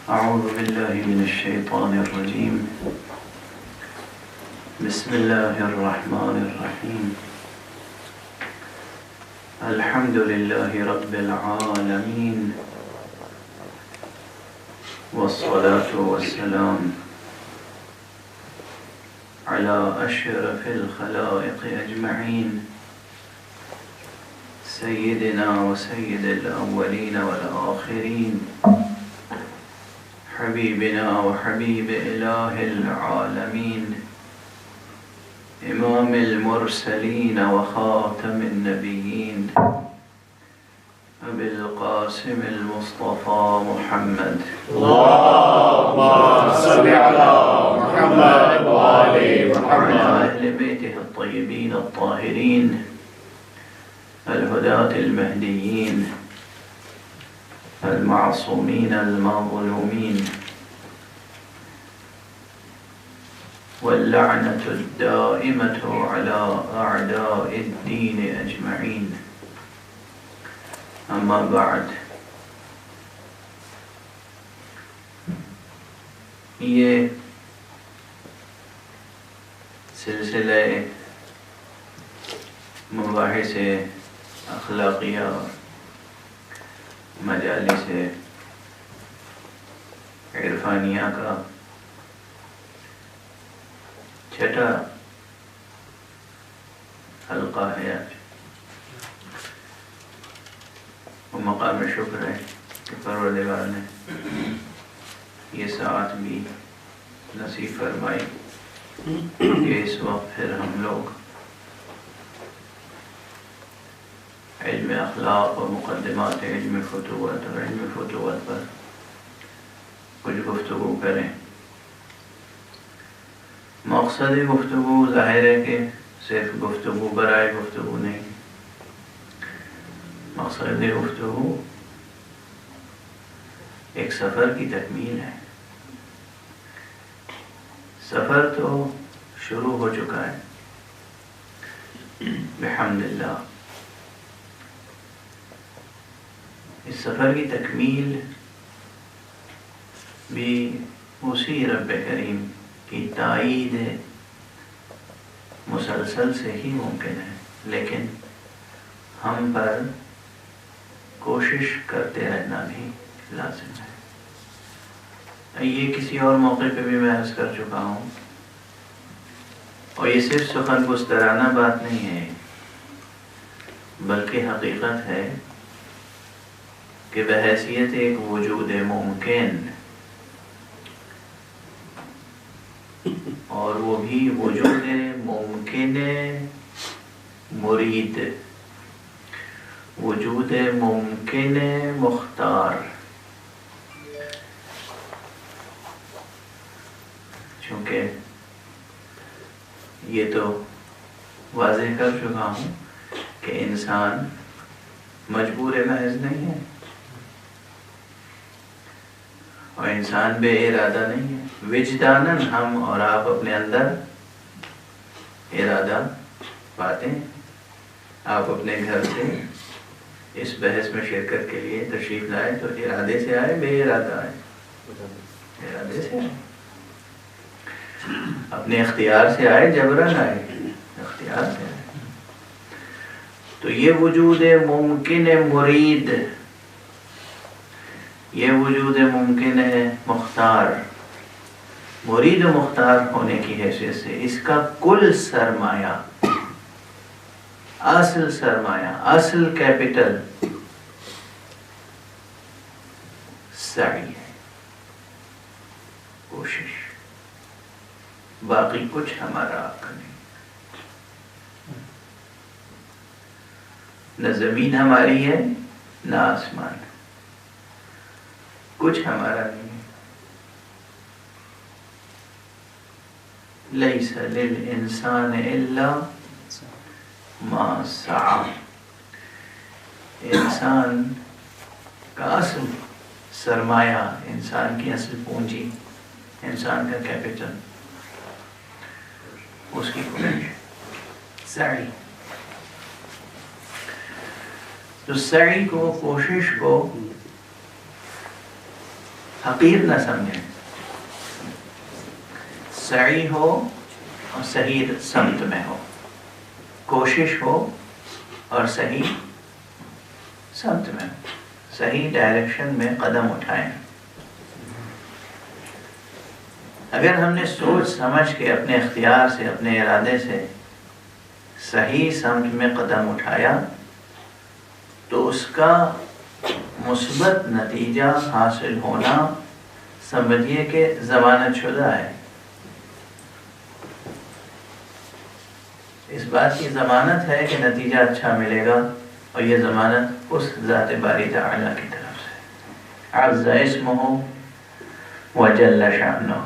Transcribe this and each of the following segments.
أعوذ بالله من الشيطان الرجيم. بسم الله الرحمن الرحيم. الحمد لله رب العالمين، والصلاة والسلام على أشرف الخلائق أجمعين، سيدنا وسيد الأولين والآخرين، حبيبنا وحبيب إله العالمين، إمام المرسلين وخاتم النبيين، أبي القاسم المصطفى محمد. اللهم صل على محمد وآل محمد وعلى أهل بيته الطيبين الطاهرين الهداة المهديين المعصومين المظلومين، واللعنة الدائمة على أعداء الدين أجمعين. أما بعد، یہ سلسلہ مباحث اخلاقیہ مجالس عرفانیہ کا چھٹا حلقہ ہے آج، وہ مقام شکر ہے کہ پروردگار نے یہ ساعت بھی نصیب فرمائی کہ اس وقت پھر ہم لوگ علم اخلاق و مقدمات علم فتوت اور علم فتوت پر کچھ گفتگو کریں۔ مقصد گفتگو ظاہر ہے کہ صرف گفتگو برائے گفتگو نہیں، مقصد گفتگو ایک سفر کی تکمیل ہے۔ سفر تو شروع ہو چکا ہے بحمد اللہ۔ اس سفر کی تکمیل بھی اسی رب کریم کی تائید مسلسل سے ہی ممکن ہے، لیکن ہم پر کوشش کرتے رہنا بھی لازم ہے۔ یہ کسی اور موقع پہ بھی میں عرض کر چکا ہوں، اور یہ صرف سخن گسترانہ بات نہیں ہے، بلکہ حقیقت ہے کہ بحیثیت ایک وجود ممکن، اور وہ بھی وجود ممکن مرید، وجود ممکن مختار، چونکہ یہ تو واضح کر چکا ہوں کہ انسان مجبور محض نہیں ہے، اور انسان بے ارادہ نہیں ہے۔ وجداناً ہم اور آپ اپنے اندر ارادہ پاتے ہیں۔ آپ اپنے گھر سے اس بحث میں شرکت کے لیے تشریف لائے تو ارادے سے آئے، بے ارادہ آئے؟ ارادے سے آئے۔ اپنے اختیار سے آئے، جبراً آئے؟ اختیار سے آئے۔ تو یہ وجود ممکن مرید، یہ وجود ممکن مختار، مرید و مختار ہونے کی حیثیت سے اس کا کل سرمایہ، اصل سرمایہ، اصل کیپٹل سعی ہے، کوشش، باقی کچھ ہمارا آپ کا نہیں۔ نہ زمین ہماری ہے، نہ آسمان، کچھ ہمارا نہیں ہے۔ لیس للانسان الا ما سعی، انسان کا اصل سرمایہ، انسان کی اصل پونجی، انسان کا کیپٹل، اس کی کوشش، سعی۔ تو سعی کو، کوشش کو حقیر نہ سمجھیں. سعی ہو اور صحیح سمت میں ہو، کوشش ہو اور صحیح سمت میں، صحیح ڈائریکشن میں قدم اٹھائیں. اگر ہم نے سوچ سمجھ کے اپنے اختیار سے، اپنے ارادے سے صحیح سمت میں قدم اٹھایا تو اس کا مثبت نتیجہ حاصل ہونا سمجھیے کہ ضمانت شدہ ہے. اس بات کی ضمانت ہے کہ نتیجہ اچھا ملے گا، اور یہ ضمانت اس ذات باری تعالیٰ کی طرف سے. عز اسمہ وجل شأنہ.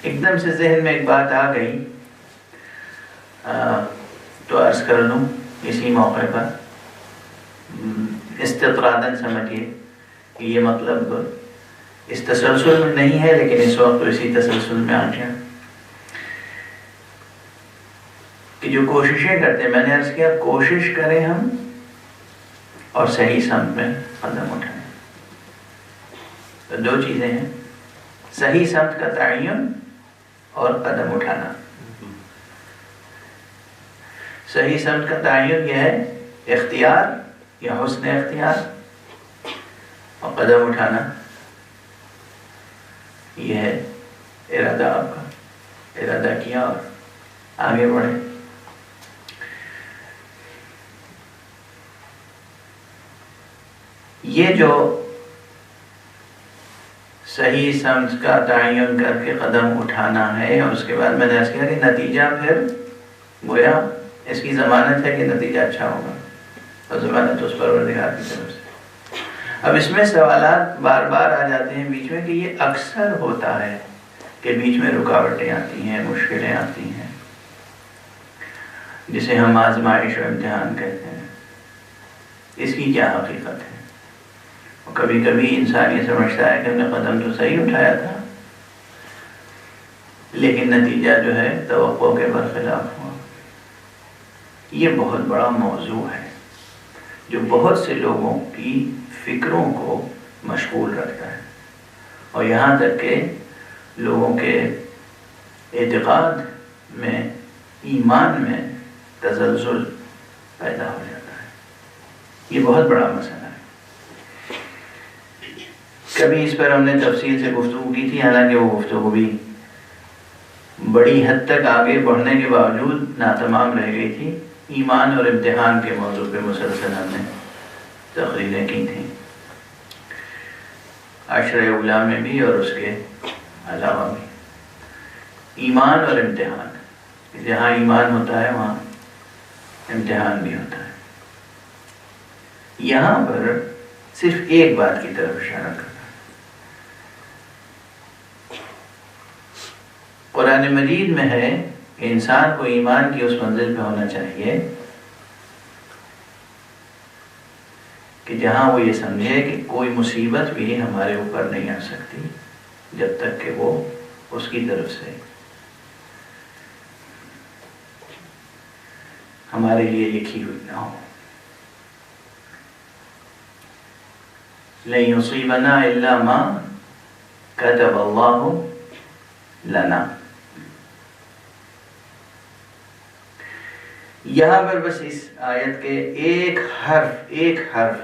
ایک دم سے ذہن میں ایک بات آ گئی تو عرض کر لوں اسی موقع پر. استطراداً سمجھیے کہ یہ مطلب اس تسلسل میں نہیں ہے، لیکن اس وقت تو اسی تسلسل میں آ گیا کہ جو کوششیں کرتے ہیں، میں نے عرض کیا کوشش کریں ہم اور صحیح سمت میں قدم اٹھائیں. تو دو چیزیں ہیں، صحیح سمت کا تعین اور قدم اٹھانا. صحیح سمت کا تعین یہ ہے اختیار یا حسن اختیار، اور قدم اٹھانا یہ ہے ارادہ. آپ کا ارادہ کیا اور آگے بڑھے. یہ جو صحیح سمت کا تعین کر کے قدم اٹھانا ہے، اور اس کے بعد میں نے عرض کیا کہ نتیجہ پھر گویا اس کی ضمانت ہے کہ نتیجہ اچھا ہوگا، اور ضمانت اس پروردگار کی طرف سے. اب اس میں سوالات بار بار آ جاتے ہیں بیچ میں کہ یہ اکثر ہوتا ہے کہ بیچ میں رکاوٹیں آتی ہیں، مشکلیں آتی ہیں، جسے ہم آزمائش و امتحان کہتے ہیں. اس کی کیا حقیقت ہے؟ اور کبھی کبھی انسان یہ سمجھتا ہے کہ ہم نے قدم تو صحیح اٹھایا تھا، لیکن نتیجہ جو ہے توقع کے برخلاف ہوا. یہ بہت بڑا موضوع ہے جو بہت سے لوگوں کی فکروں کو مشغول رکھتا ہے، اور یہاں تک کہ لوگوں کے اعتقاد میں، ایمان میں تزلزل پیدا ہو جاتا ہے. یہ بہت بڑا مسئلہ ہے. کبھی اس پر ہم نے تفصیل سے گفتگو کی تھی، حالانکہ وہ گفتگو بھی بڑی حد تک آگے بڑھنے کے باوجود ناتمام رہ گئی تھی. ایمان اور امتحان کے موضوع پہ مسلسل ہم نے تقریریں کی تھیں، عشرہ اولیٰ میں بھی اور اس کے علاوہ بھی. ایمان اور امتحان، جہاں ایمان ہوتا ہے وہاں امتحان بھی ہوتا ہے. یہاں پر صرف ایک بات کی طرف اشارہ کرنا. قرآن مجید میں ہے کہ انسان کو ایمان کی اس منزل پہ ہونا چاہیے کہ جہاں وہ یہ سمجھے کہ کوئی مصیبت بھی ہمارے اوپر نہیں آ سکتی جب تک کہ وہ اس کی طرف سے ہمارے لیے لکھی ہوئی نہ ہو. لن يصيبنا الا ما كتب الله لنا. یہاں پر بس اس آیت کے ایک حرف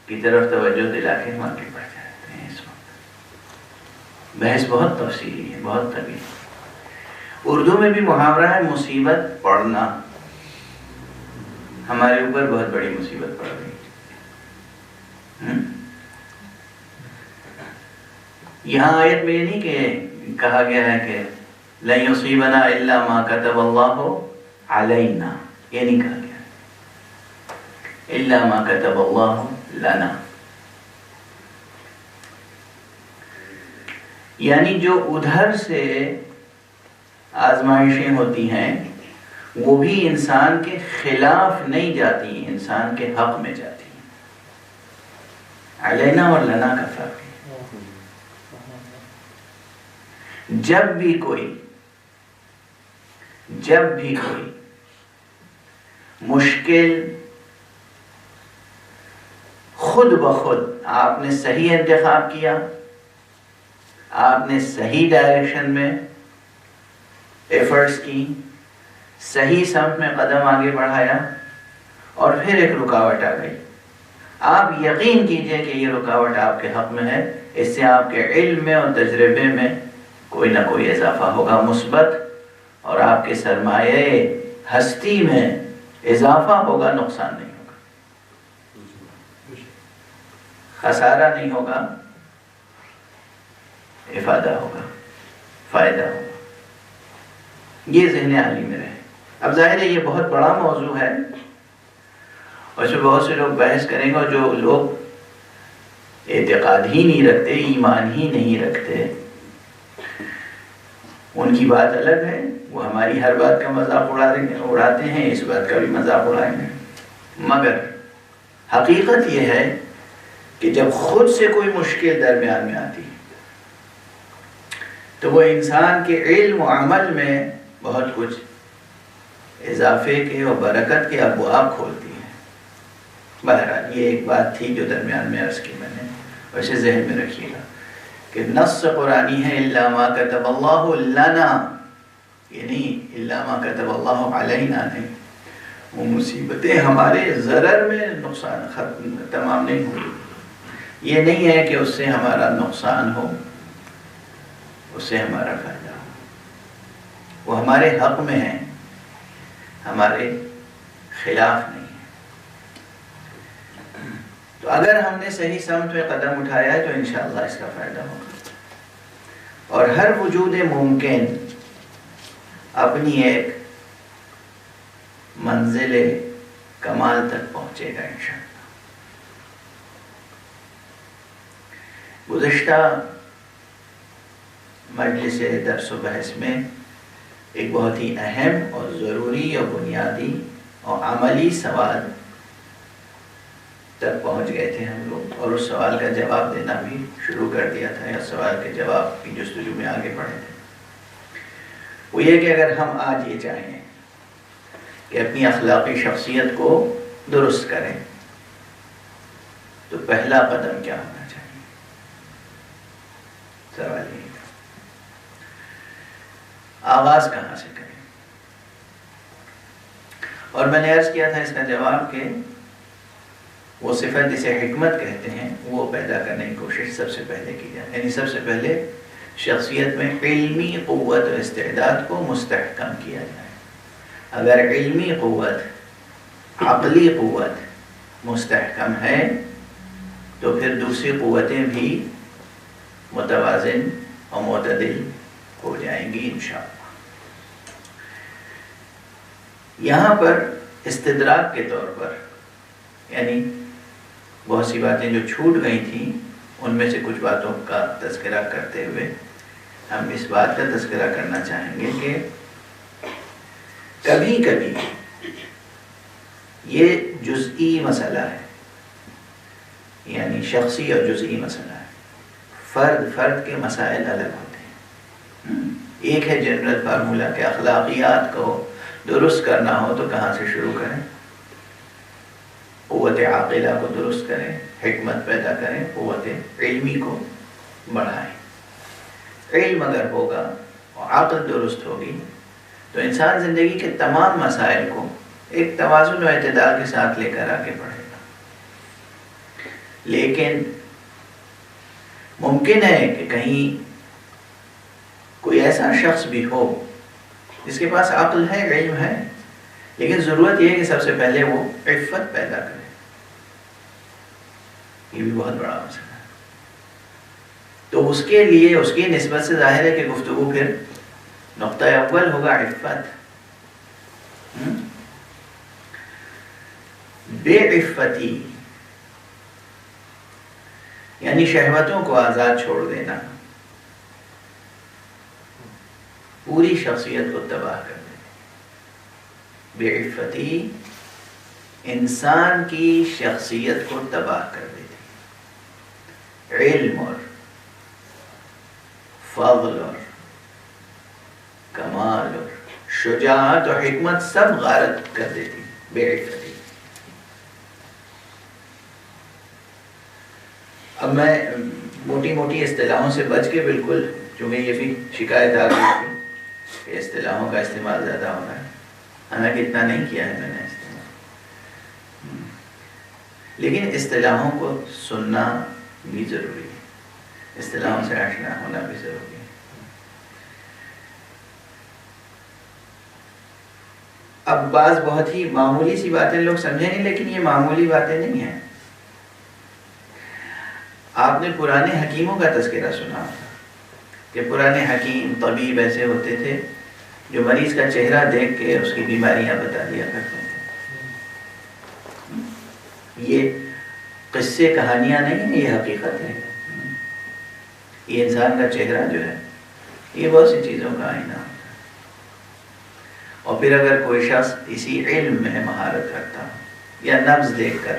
کی طرف توجہ دلا کے ہم آگے بڑھ جاتے ہیں. اس وقت بحث بہت تفصیلی ہے، بہت طویل. اردو میں بھی محاورہ ہے مصیبت پڑنا. ہمارے اوپر بہت بڑی مصیبت پڑ گئی. یہاں آیت میں یہ نہیں کہ کہا گیا ہے کہ لن يصيبنا الا ما كتب الله علینا، یہ نہیں کہا گیا. الا ما كتب الله لنا، یعنی جو ادھر سے آزمائشیں ہوتی ہیں وہ بھی انسان کے خلاف نہیں جاتی، انسان کے حق میں جاتی ہیں. علینا اور لنا کا فرق ہے. جب بھی کوئی مشکل خود بخود آپ نے صحیح انتخاب کیا، آپ نے صحیح ڈائریکشن میں ایفرٹس کی، صحیح سمت میں قدم آگے بڑھایا، اور پھر ایک رکاوٹ آ گئی، آپ یقین کیجئے کہ یہ رکاوٹ آپ کے حق میں ہے، اس سے آپ کے علم میں اور تجربے میں کوئی نہ کوئی اضافہ ہوگا مثبت، اور آپ کے سرمایہ ہستی میں اضافہ ہوگا، نقصان نہیں ہوگا، خسارہ نہیں ہوگا، افادہ ہوگا، فائدہ ہوگا۔ یہ ذہن عالی میں رہے۔ اب ظاہر ہے یہ بہت بڑا موضوع ہے، اور اس میں بہت سے لوگ بحث کریں گے، اور جو لوگ اعتقاد ہی نہیں رکھتے، ایمان ہی نہیں رکھتے، ان کی بات الگ ہے، وہ ہماری ہر بات کا مذاق اڑاتے ہیں، اس بات کا بھی مذاق اڑائیں گے۔ مگر حقیقت یہ ہے کہ جب خود سے کوئی مشکل درمیان میں آتی ہے تو وہ انسان کے علم و عمل میں بہت کچھ اضافے کے اور برکت کے ابواب کھولتی ہے۔ بہرحال یہ ایک بات تھی جو درمیان میں عرض کی میں نے، ویسے ذہن میں رکھیے گا کہ نص قرآنی ہے الا ما کتب اللہ لنا، یہ نہیں الا ما کتب اللہ علینا نہیں، وہ مصیبتیں ہمارے ضرر میں نقصان تمام نہیں ہوئی، یہ نہیں ہے کہ اس سے ہمارا نقصان ہو، اس سے ہمارا فائدہ ہو، وہ ہمارے حق میں ہے، ہمارے خلاف نہیں ہے۔ تو اگر ہم نے صحیح سمت میں قدم اٹھایا ہے تو انشاءاللہ اس کا فائدہ ہوگا، اور ہر وجود ممکن اپنی ایک منزل کمال تک پہنچے گا انشاءاللہ۔ گزشتہ مجلس درس و بحث میں ایک بہت ہی اہم اور ضروری اور بنیادی اور عملی سوال تک پہنچ گئے تھے ہم لوگ، اور اس سوال کا جواب دینا بھی شروع کر دیا تھا، یا سوال کے جواب کی جستجو میں آگے بڑھے تھے۔ وہ یہ کہ اگر ہم آج یہ چاہیں کہ اپنی اخلاقی شخصیت کو درست کریں تو پہلا قدم کیا ہونا چاہیے؟ سوال یہ ہے، آغاز کہاں سے کریں؟ اور میں نے عرض کیا تھا اس کا جواب کہ وہ صفت جسے حکمت کہتے ہیں وہ پیدا کرنے کی کوشش سب سے پہلے کی جائے، یعنی سب سے پہلے شخصیت میں علمی قوت و استعداد کو مستحکم کیا جائے۔ اگر علمی قوت، عقلی قوت مستحکم ہے تو پھر دوسری قوتیں بھی متوازن اور معتدل ہو جائیں گی انشاءاللہ۔ یہاں پر استدراک کے طور پر، یعنی بہت سی باتیں جو چھوٹ گئی تھیں ان میں سے کچھ باتوں کا تذکرہ کرتے ہوئے ہم اس بات کا تذکرہ کرنا چاہیں گے کہ کبھی کبھی یہ جزئی مسئلہ ہے، یعنی شخصی اور جزئی مسئلہ ہے، فرد کے مسائل الگ ہوتے ہیں۔ ایک ہے جنرل فارمولا کہ اخلاقیات کو درست کرنا ہو تو کہاں سے شروع کریں؟ قوت عاقلہ کو درست کریں، حکمت پیدا کریں، قوت علمی کو بڑھائیں۔ علم اگر ہوگا اور عقل درست ہوگی تو انسان زندگی کے تمام مسائل کو ایک توازن و اعتدال کے ساتھ لے کر آگے بڑھے گا۔ لیکن ممکن ہے کہ کہیں کوئی ایسا شخص بھی ہو جس کے پاس عقل ہے، علم ہے، لیکن ضرورت یہ ہے کہ سب سے پہلے وہ عفت پیدا کرے۔ یہ بھی بہت بڑا مسئلہ ہے۔ تو اس کے لیے اس کی نسبت سے ظاہر ہے کہ گفتگو پھر نقطہ اول ہوگا عفت۔ بے عفتی یعنی شہوتوں کو آزاد چھوڑ دینا پوری شخصیت کو تباہ کر دیتی۔ بے عفتی انسان کی شخصیت کو تباہ کر دیتی۔ علم اور فضل اور کمال اور شجاعت اور حکمت سب غارت کر دیتی بے عفتی۔ اب میں موٹی موٹی اصطلاحوں سے بچ کے بالکل، چونکہ یہ بھی شکایت آ گئی تھی کہ اصطلاحوں کا استعمال زیادہ ہو رہا ہے، حالانکہ اتنا نہیں کیا ہے میں نے استعمال، لیکن اصطلاحوں کو سننا بھی ضروری ہے، اصطلاحوں سے آشنا ہونا بھی ضروری ہے۔ اب بعض بہت ہی معمولی سی باتیں لوگ سمجھیں گے، لیکن یہ معمولی باتیں نہیں ہیں۔ آپ نے پرانے حکیموں کا تذکرہ سنا کہ پرانے حکیم طبیب ایسے ہوتے تھے جو مریض کا چہرہ دیکھ کے اس کی بیماریاں بتا دیا کرتے تھے۔ یہ قصے کہانیاں نہیں ہیں، یہ حقیقت ہے۔ یہ انسان کا چہرہ جو ہے یہ بہت سی چیزوں کا آئینہ ہوتا ہے۔ اور پھر اگر کوئی شخص اسی علم میں مہارت رکھتا ہو یا نبض دیکھ کر،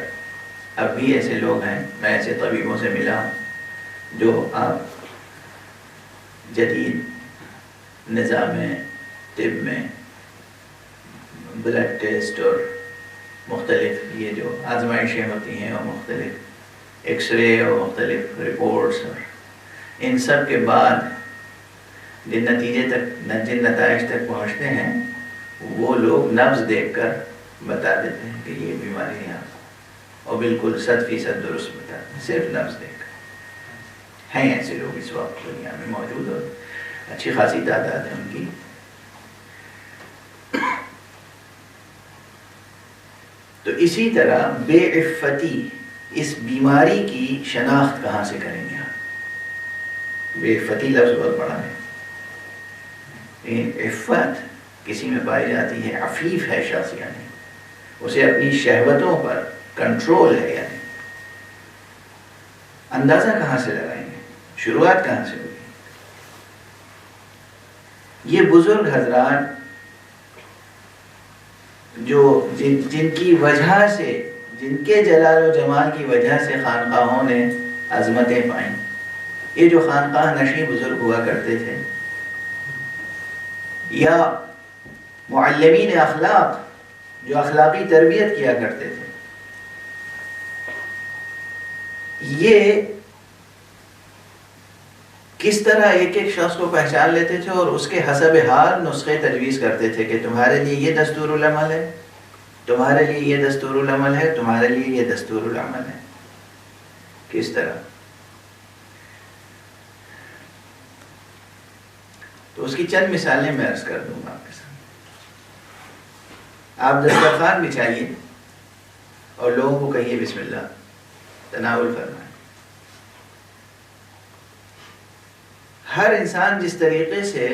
اب بھی ایسے لوگ ہیں، میں ایسے طبیبوں سے ملا ہوں جو آپ جدید نظام طب میں بلڈ ٹیسٹ اور مختلف یہ جو آزمائشیں ہوتی ہیں اور مختلف ایکس رے اور مختلف رپورٹس اور ان سب کے بعد جن نتیجے تک، جن نتائج تک پہنچتے ہیں، وہ لوگ نبض دیکھ کر بتا دیتے ہیں کہ یہ بیماری ہے، اور بالکل 100% درست بتاتے ہیں صرف نبض دیکھ کر۔ ہیں ایسے لوگ اس وقت دنیا میں موجود، اور اچھی خاصی تعداد ہے ان کی۔ تو اسی طرح بے عفتی، اس بیماری کی شناخت کہاں سے کریں گے آپ؟ بے عفتی لفظ بہت بڑا ہے، لیکن عفت کسی میں پائی جاتی ہے، عفیف ہے شخص، یعنی اسے اپنی شہوتوں پر کنٹرول ہے۔ یعنی اندازہ کہاں سے لگائیں گے؟ شروعات کہاں سے ہوگی؟ یہ بزرگ حضرات جو جن کی وجہ سے، جن کے جلال و جمال کی وجہ سے خانقاہوں نے عظمتیں پائیں، یہ جو خانقاہ نشیں بزرگ ہوا کرتے تھے، یا معلمین اخلاق جو اخلاقی تربیت کیا کرتے تھے، یہ کس طرح ایک ایک شخص کو پہچان لیتے تھے اور اس کے حسب حال نسخے تجویز کرتے تھے کہ تمہارے لیے یہ دستور العمل ہے، تمہارے لیے یہ دستور العمل ہے، تمہارے لیے یہ دستور العمل ہے۔ کس طرح؟ تو اس کی چند مثالیں میں عرض کر دوں گا آپ کے سامنے۔ آپ دسترخوان بچھائیے اور لوگوں کو کہیے بسم اللہ، تناول فرمائیں۔ ہر انسان جس طریقے سے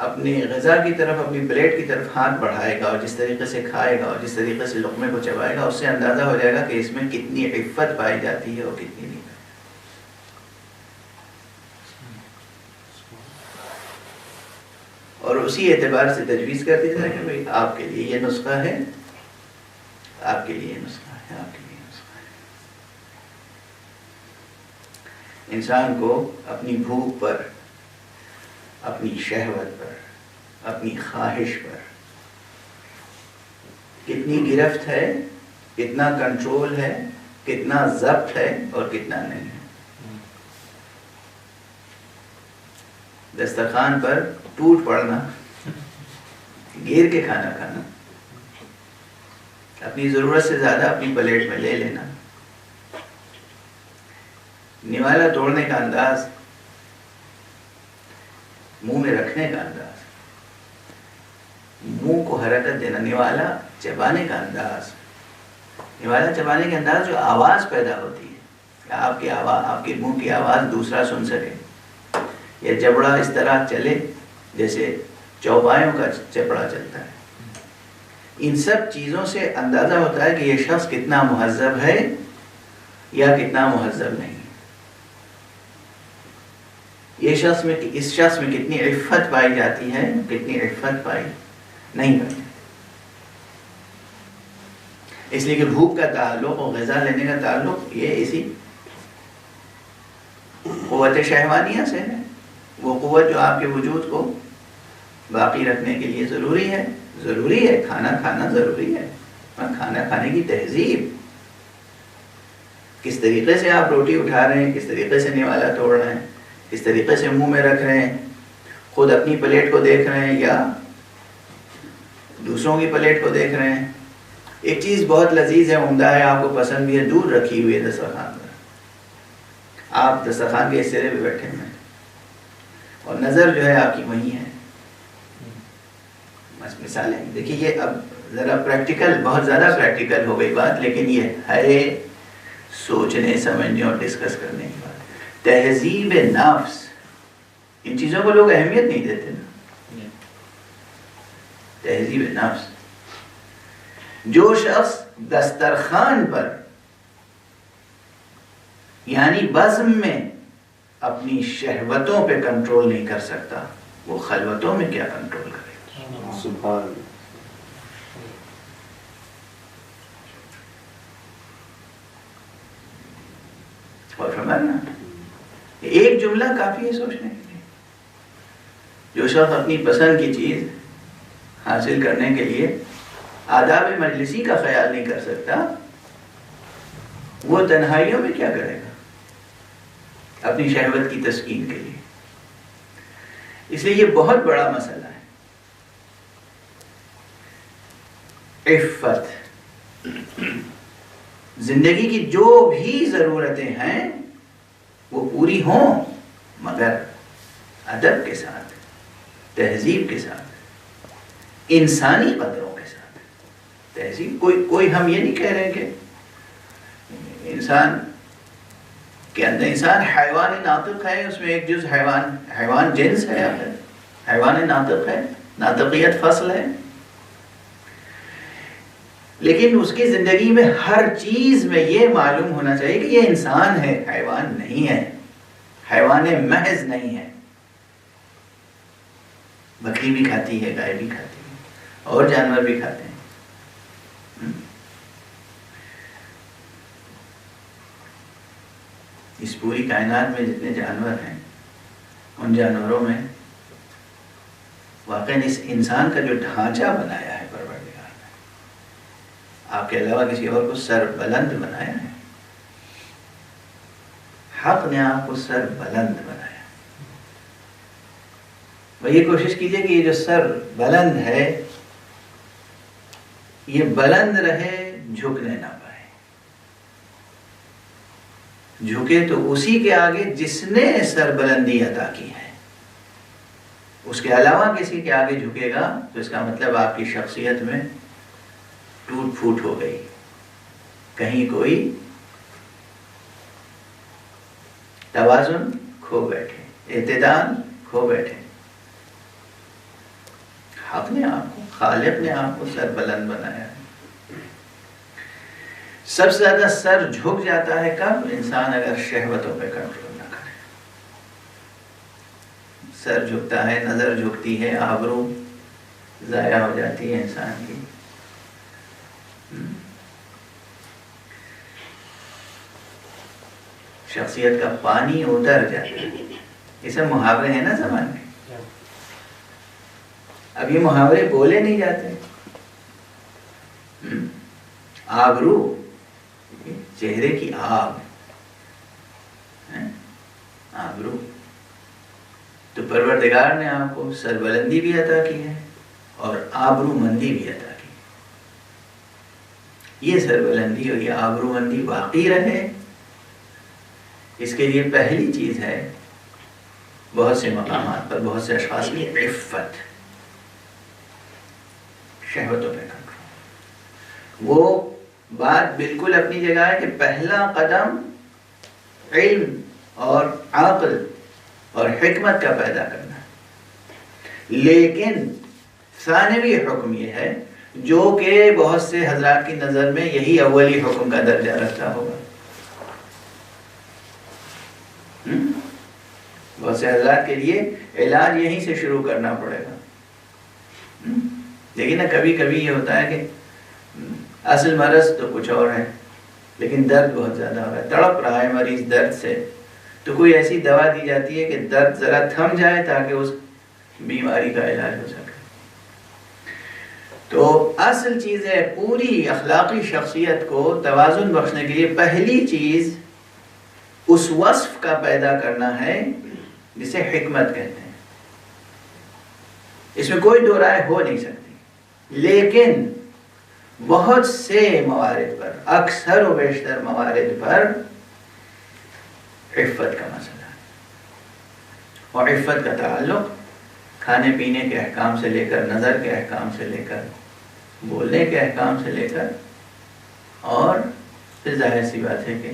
اپنی غذا کی طرف، اپنی پلیٹ کی طرف ہاتھ بڑھائے گا، اور جس طریقے سے کھائے گا، اور جس طریقے سے لقمے کو چبائے گا، اس سے اندازہ ہو جائے گا کہ اس میں کتنی عفت پائی جاتی ہے اور کتنی نہیں۔ اور اسی اعتبار سے تجویز کر دیا جائے کہ بھائی آپ کے لیے یہ نسخہ ہے، آپ کے لیے یہ نسخہ ہے، آپ کے لیے یہ نسخہ ہے۔ انسان کو اپنی بھوک پر، اپنی شہوت پر، اپنی خواہش پر کتنی گرفت ہے، کتنا کنٹرول ہے، کتنا ضبط ہے اور کتنا نہیں ہے۔ دسترخوان پر ٹوٹ پڑنا، گیر کے کھانا کھانا، اپنی ضرورت سے زیادہ اپنی پلیٹ میں لے لینا، نوالا توڑنے کا انداز، منہ میں رکھنے کا انداز، منہ کو حرکت دینا، نوالا چبانے کا انداز، نوالا چبانے کے انداز جو آواز پیدا ہوتی ہے کہ آپ کی آواز، آپ کے منہ کی آواز دوسرا سن سکے، یا جبڑا اس طرح چلے جیسے چوپایوں کا چپڑا چلتا ہے۔ ان سب چیزوں سے اندازہ ہوتا ہے کہ یہ شخص کتنا مہذب ہے یا کتنا مہذب نہیں۔ یہ شخص میں، اس شخص میں کتنی عفت پائی جاتی ہے، کتنی عفت پائی نہیں پائی۔ اس لیے کہ بھوک کا تعلق اور غذا لینے کا تعلق یہ اسی قوت شہوانیہ سے ہے، وہ قوت جو آپ کے وجود کو باقی رکھنے کے لیے ضروری ہے۔ ضروری ہے کھانا کھانا، ضروری ہے کھانا کھانے کی تہذیب، کس طریقے سے آپ روٹی اٹھا رہے ہیں، کس طریقے سے نوالا توڑ رہے ہیں، کس طریقے سے منہ میں رکھ رہے ہیں، خود اپنی پلیٹ کو دیکھ رہے ہیں یا دوسروں کی پلیٹ کو دیکھ رہے ہیں۔ ایک چیز بہت لذیذ ہے، عمدہ ہے، آپ کو پسند بھی ہے، دور رکھی ہوئی ہے دسترخوان پر، آپ دسترخوان کے اس سرے پہ بیٹھے ہیں اور نظر جو ہے آپ کی وہیں ہے۔ بس مثالیں دیکھیے، یہ اب ذرا پریکٹیکل، بہت زیادہ پریکٹیکل ہو گئی بات، لیکن یہ ہے سوچنے سمجھنے اور ڈسکس کرنے کی بات۔ تہذیب نفس، ان چیزوں کو لوگ اہمیت نہیں دیتے نا۔ تہذیب نفس، جو شخص دسترخوان پر یعنی بزم میں اپنی شہوتوں پہ کنٹرول نہیں کر سکتا، وہ خلوتوں میں کیا کنٹرول کرے گا؟ سبحان اللہ۔ اور فرمانا ایک جملہ کافی ہے سوچنے کے لیے، جو شخص اپنی پسند کی چیز حاصل کرنے کے لیے آداب مجلسی کا خیال نہیں کر سکتا، وہ تنہائیوں میں کیا کرے گا اپنی شہوت کی تسکین کے لیے؟ اس لیے یہ بہت بڑا مسئلہ ہے۔ عفت، زندگی کی جو بھی ضرورتیں ہیں وہ پوری ہوں، مگر ادب کے ساتھ، تہذیب کے ساتھ، انسانی قدروں کے ساتھ۔ تہذیب، کوئی ہم یہ نہیں کہہ رہے کہ انسان کے اندر، انسان حیوان ناطق ہے، اس میں ایک جز حیوان جنس ہے، حیوان ناطق ہے، ناطقیت فصل ہے، لیکن اس کی زندگی میں ہر چیز میں یہ معلوم ہونا چاہیے کہ یہ انسان ہے، حیوان نہیں ہے، حیوان محض نہیں ہے۔ بکری بھی کھاتی ہے، گائے بھی کھاتی ہے، اور جانور بھی کھاتے ہیں۔ اس پوری کائنات میں جتنے جانور ہیں، ان جانوروں میں واقعاً اس انسان کا جو ڈھانچہ بنایا ہے پروردگار نے، آپ کے علاوہ کسی اور کو سر بلند بنایا ہے، حق نے آپ کو سر بلند بنایا۔ وہ یہ کوشش کیجئے کہ یہ جو سر بلند ہے یہ بلند رہے، جھکنے نہ پائے۔ جھکے تو اسی کے آگے جس نے سر بلندی عطا کی ہے، اس کے علاوہ کسی کے آگے جھکے گا تو اس کا مطلب آپ کی شخصیت میں ٹوٹ پھوٹ ہو گئی، کہیں کوئی توازن کھو بیٹھے، اعتدال کھو بیٹھے۔ حق نے آپ کو، خالق نے آپ کو سر بلند بنایا ہے۔ سب سے زیادہ سر جھک جاتا ہے کب؟ انسان اگر شہوتوں پہ کنٹرول نہ کرے۔ سر جھکتا ہے، نظر جھکتی ہے، آبرو ضائع ہو جاتی ہے انسان کی۔ شخصیت کا پانی اتر جاتا ہے۔ یہ سب محاورے ہیں نا زبان میں، اب یہ محاورے بولے نہیں جاتے۔ آبرو، چہرے کی آب، آبرو، تو پروردگار نے آپ کو سربلندی بھی عطا کی ہے اور آبرو مندی بھی عطا کی۔ یہ سربلندی اور یہ آبرو مندی باقی رہے، اس کے لیے پہلی چیز ہے بہت سے مقامات پر، بہت سے اشخاص کی عفت، شہوتوں پہ کنٹرول۔ وہ بات بالکل اپنی جگہ ہے کہ پہلا قدم علم اور عقل اور حکمت کا پیدا کرنا ہے، لیکن ثانوی حکم یہ ہے جو کہ بہت سے حضرات کی نظر میں یہی اولی حکم کا درجہ رکھتا ہوگا۔ بہت سے حضرات کے لیے علاج یہیں سے شروع کرنا پڑے گا، لیکن نا کبھی کبھی یہ ہوتا ہے کہ اصل مرض تو کچھ اور ہے لیکن درد بہت زیادہ ہو رہا ہے، تڑپ رہا ہے مریض درد سے، تو کوئی ایسی دوا دی جاتی ہے کہ درد ذرا تھم جائے تاکہ اس بیماری کا علاج ہو سکے۔ تو اصل چیز ہے پوری اخلاقی شخصیت کو توازن بخشنے کے لیے پہلی چیز اس وصف کا پیدا کرنا ہے جسے حکمت کہتے ہیں. اس میں کوئی دو رائے ہو نہیں سکتی. لیکن بہت سے موارد پر، اکثر و بیشتر موارد پر عفت کا مسئلہ ہے. اور عفت کا تعلق کھانے پینے کے احکام سے لے کر، نظر کے احکام سے لے کر، بولنے کے احکام سے لے کر، اور پھر ظاہر سی بات ہے کہ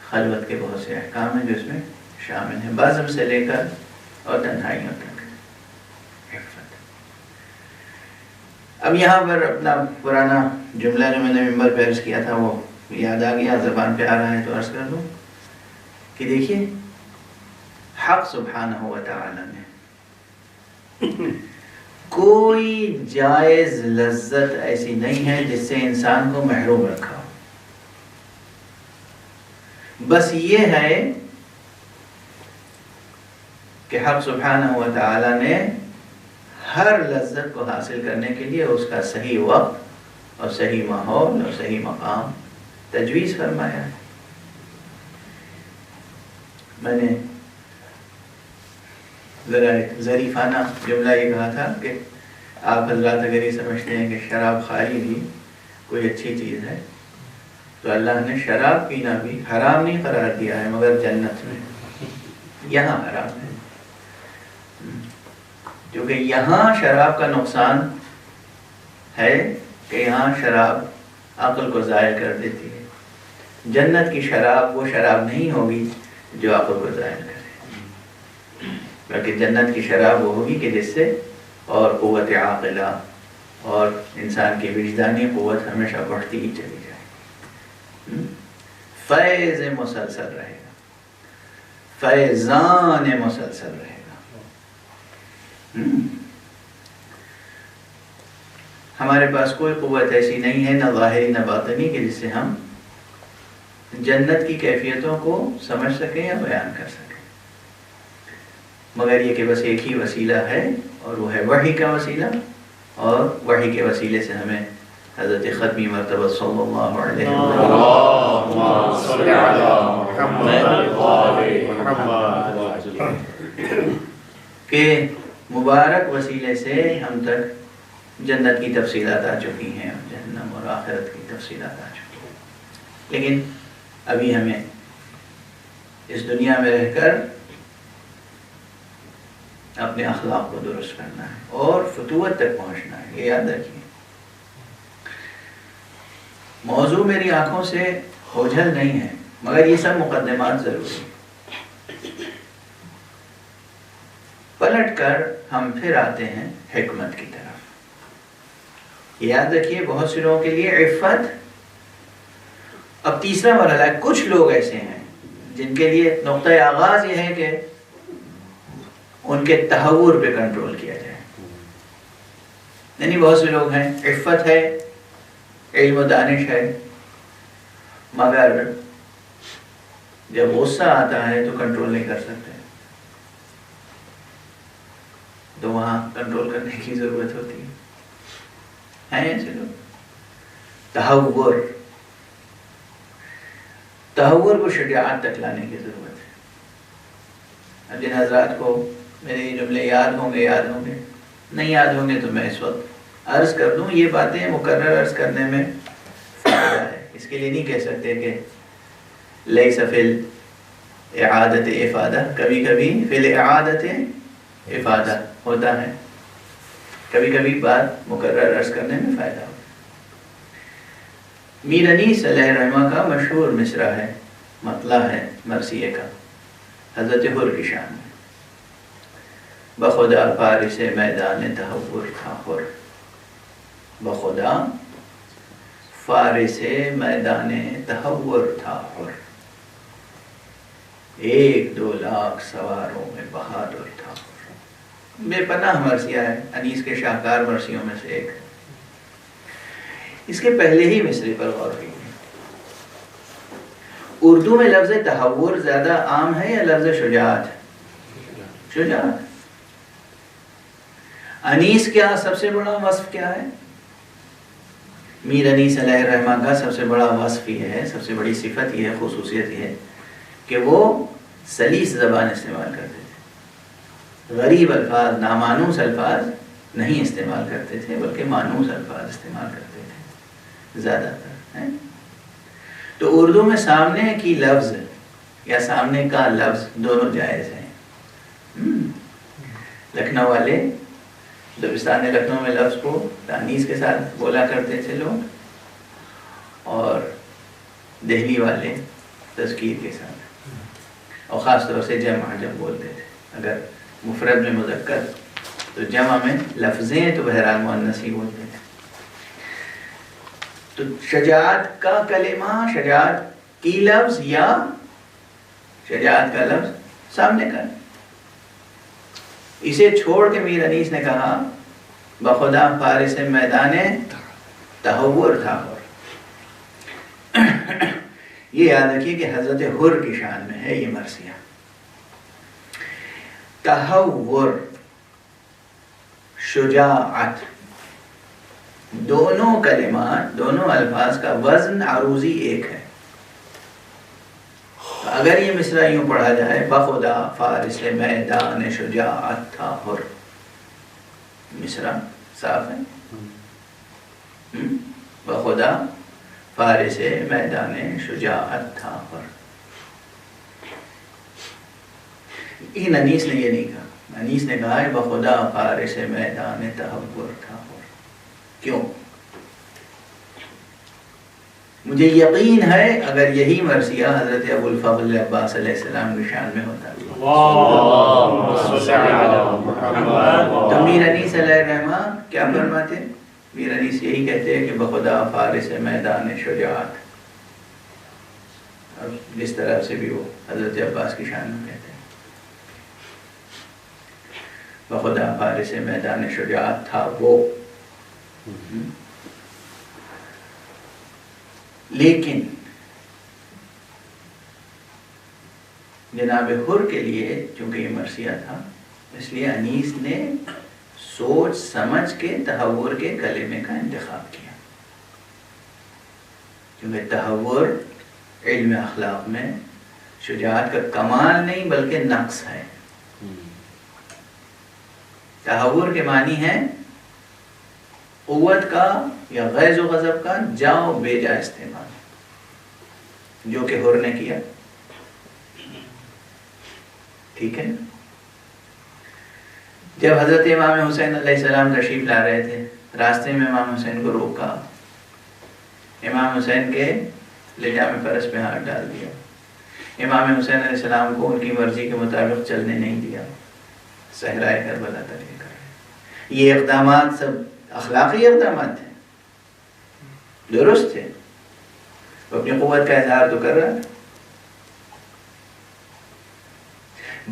خلوت کے بہت سے احکام ہیں جو اس میں شامل ہیں، بزم سے لے کر اور تنہائیوں تک. عفت. اب یہاں پر اپنا پرانا جملہ جو میں نے ممبر پہ عرض کیا تھا وہ یاد آ گیا، زبان پہ آ رہا ہے تو عرض کر دوں کہ دیکھیے حق سبحانہ و تعالی نے کوئی جائز لذت ایسی نہیں ہے جس سے انسان کو محروم رکھا ہو. بس یہ ہے کہ حق سبحانہ و تعالی نے ہر لذت کو حاصل کرنے کے لیے اس کا صحیح وقت اور صحیح ماحول اور صحیح مقام تجویز فرمایا ہے. میں نے ذرا ایک ظریفانہ جملہ یہ کہا تھا کہ آپ حضرات اگر یہ سمجھتے ہیں کہ شراب خاری بھی کوئی اچھی چیز ہے تو اللہ نے شراب پینا بھی حرام نہیں قرار دیا ہے، مگر جنت میں یہاں حرام ہے. کیونکہ یہاں شراب کا نقصان ہے کہ یہاں شراب عقل کو ضائع کر دیتی ہے. جنت کی شراب وہ شراب نہیں ہوگی جو عقل کو ضائع کرے، بلکہ جنت کی شراب وہ ہوگی کہ جس سے اور قوت عاقلہ اور انسان کی وجدانی قوت ہمیشہ بڑھتی ہی چلی جائے. فیض مسلسل رہے گا، فیضان مسلسل رہے گا. ہمارے پاس کوئی قوت ایسی نہیں ہے، نہ ظاہری نہ باطنی، کہ جس سے ہم جنت کی کیفیتوں کو سمجھ سکیں یا بیان کر سکیں، مگر یہ کہ بس ایک ہی وسیلہ ہے اور وہ ہے وحی کا وسیلہ، اور وحی کے وسیلے سے ہمیں حضرت ختمی مرتبہ صلی اللہ علیہ وسلم کے مبارک وسیلے سے ہم تک جنت کی تفصیلات آ چکی ہیں، جہنم اور آخرت کی تفصیلات آ چکی ہیں. لیکن ابھی ہمیں اس دنیا میں رہ کر اپنے اخلاق کو درست کرنا ہے اور فتوت تک پہنچنا ہے. یہ یاد رکھیے، موضوع میری آنکھوں سے اوجھل نہیں ہے، مگر یہ سب مقدمات ضروری ہیں. پلٹ کر ہم پھر آتے ہیں حکمت کی طرف. یاد رکھیے بہت سے لوگوں کے لیے عفت اب تیسرا مرحلہ ہے. کچھ لوگ ایسے ہیں جن کے لیے نقطۂ آغاز یہ ہے کہ ان کے تہور پہ کنٹرول کیا جائے. یعنی بہت سے لوگ ہیں عفت ہے، علم و دانش ہے، مگر جب غصہ آتا ہے تو کنٹرول نہیں کر سکتے، تو وہاں کنٹرول کرنے کی ضرورت ہوتی ہے. ایسے لوگ تہور کو شجاعت تک لانے کی ضرورت ہے. اب جن حضرات کو میرے یہ جملے یاد ہوں گے، نہیں یاد ہوں گے تو میں اس وقت عرض کر دوں. یہ باتیں مکرر عرض کرنے میں فائدہ ہے. اس کے لیے نہیں کہہ سکتے کہ لیس فی الاعادت افادہ، کبھی کبھی فی الاعادت افادہ ہوتا ہے، کبھی کبھی بات مکرر عرض کرنے میں فائدہ ہوتا ہے. میر انیس علیہ رحمہ کا مشہور مصرع ہے، مطلع ہے مرثیے کا، حضرت حر کی شان میں. بخدا فارس میدان تہور تھا حر، بخدا فارس میدان تہور تھا حر، 1-2 لاکھ سواروں میں بہادر تھا. بے پناہ مرثیہ ہے، انیس کے شاہکار مرثیوں میں سے ایک. اس کے پہلے ہی مصرے پر غور کیجیے. اردو میں لفظ تہور زیادہ عام ہے یا لفظ شجاعت؟ شجاعت. انیس کیا سب سے بڑا وصف کیا ہے؟ میر انیس علیہ الرحمہ کا سب سے بڑا وصف یہ ہے، سب سے بڑی صفت یہ ہے، خصوصیت یہ ہے کہ وہ سلیس زبان استعمال کرتے تھے، غریب الفاظ، نامانوس الفاظ نہیں استعمال کرتے تھے، بلکہ مانوس الفاظ استعمال کرتے تھے زیادہ تر. تو اردو میں سامنے کی لفظ یا سامنے کا لفظ دونوں جائز ہیں. لکھنؤ والے، دبستان لکھنؤ میں لفظ کو تانیث کے ساتھ بولا کرتے تھے لوگ، اور دہلی والے تذکیر کے ساتھ، اور خاص طور سے جمع جب بولتے تھے. اگر مفرد میں مذکر تو جمع میں لفظیں تو بہرحال مؤنث ہی بولتے تھے. تو شجاعت کا کلمہ، شجاعت کی لفظ یا شجاعت کا لفظ سامنے کا، اسے چھوڑ کے میر انیس نے کہا بخدا فارس میدان تہور تھا. یہ یاد رکھیے کہ حضرت حر کی شان میں ہے یہ مرثیہ. تہور، شجاعت، دونوں کلمات، دونوں الفاظ کا وزن عروضی ایک ہے. اگر یہ مصرع یوں پڑھا جائے بخدا فارس میدان شجاعت تھا حر، مصرع صاف ہے. بخدا فارس میدان شجاعت تھا حر. لیکن انیس نے یہ نہیں کہا. انیس نے کہا ہے بخدا فارس میدان تہور تھا حر. کیوں؟ مجھے یقین ہے اگر یہی مرثیہ حضرت ابو الفضل عباس علیہ السلام کی شان میں ہوتا تو میر انیس علیہ الرحمہ کیا فرماتے؟ میر انیس یہی کہتے ہیں کہ بخدا فارس میدان شجاعت. اب جس طرح سے بھی وہ حضرت عباس کی شان میں کہتے ہیں بخدا فارس میدان شجاعت تھا وہ. لیکن جناب حر کے لیے چونکہ یہ مرثیہ تھا، اس لیے انیس نے سوچ سمجھ کے تہور کے کلمے کا انتخاب کیا، کیونکہ تہور علم اخلاق میں شجاعت کا کمال نہیں بلکہ نقص ہے. تہور کے معنی ہے قوت کا یا غیظ و غضب کا جا و بے جا استعمال، جو کہ حر نے کیا. ٹھیک ہے. جب حضرت امام حسین علیہ السلام تشریف لا رہے تھے، راستے میں امام حسین کو روکا، امام حسین کے لجام فرس پہ ہاتھ ڈال دیا، امام حسین علیہ السلام کو ان کی مرضی کے مطابق چلنے نہیں دیا، صحرائے کربلا تک لے کر. یہ اقدامات سب اخلاقی اقدامات تھے، درست تھے. وہ اپنی قوت کا اظہار تو کر رہا تھا.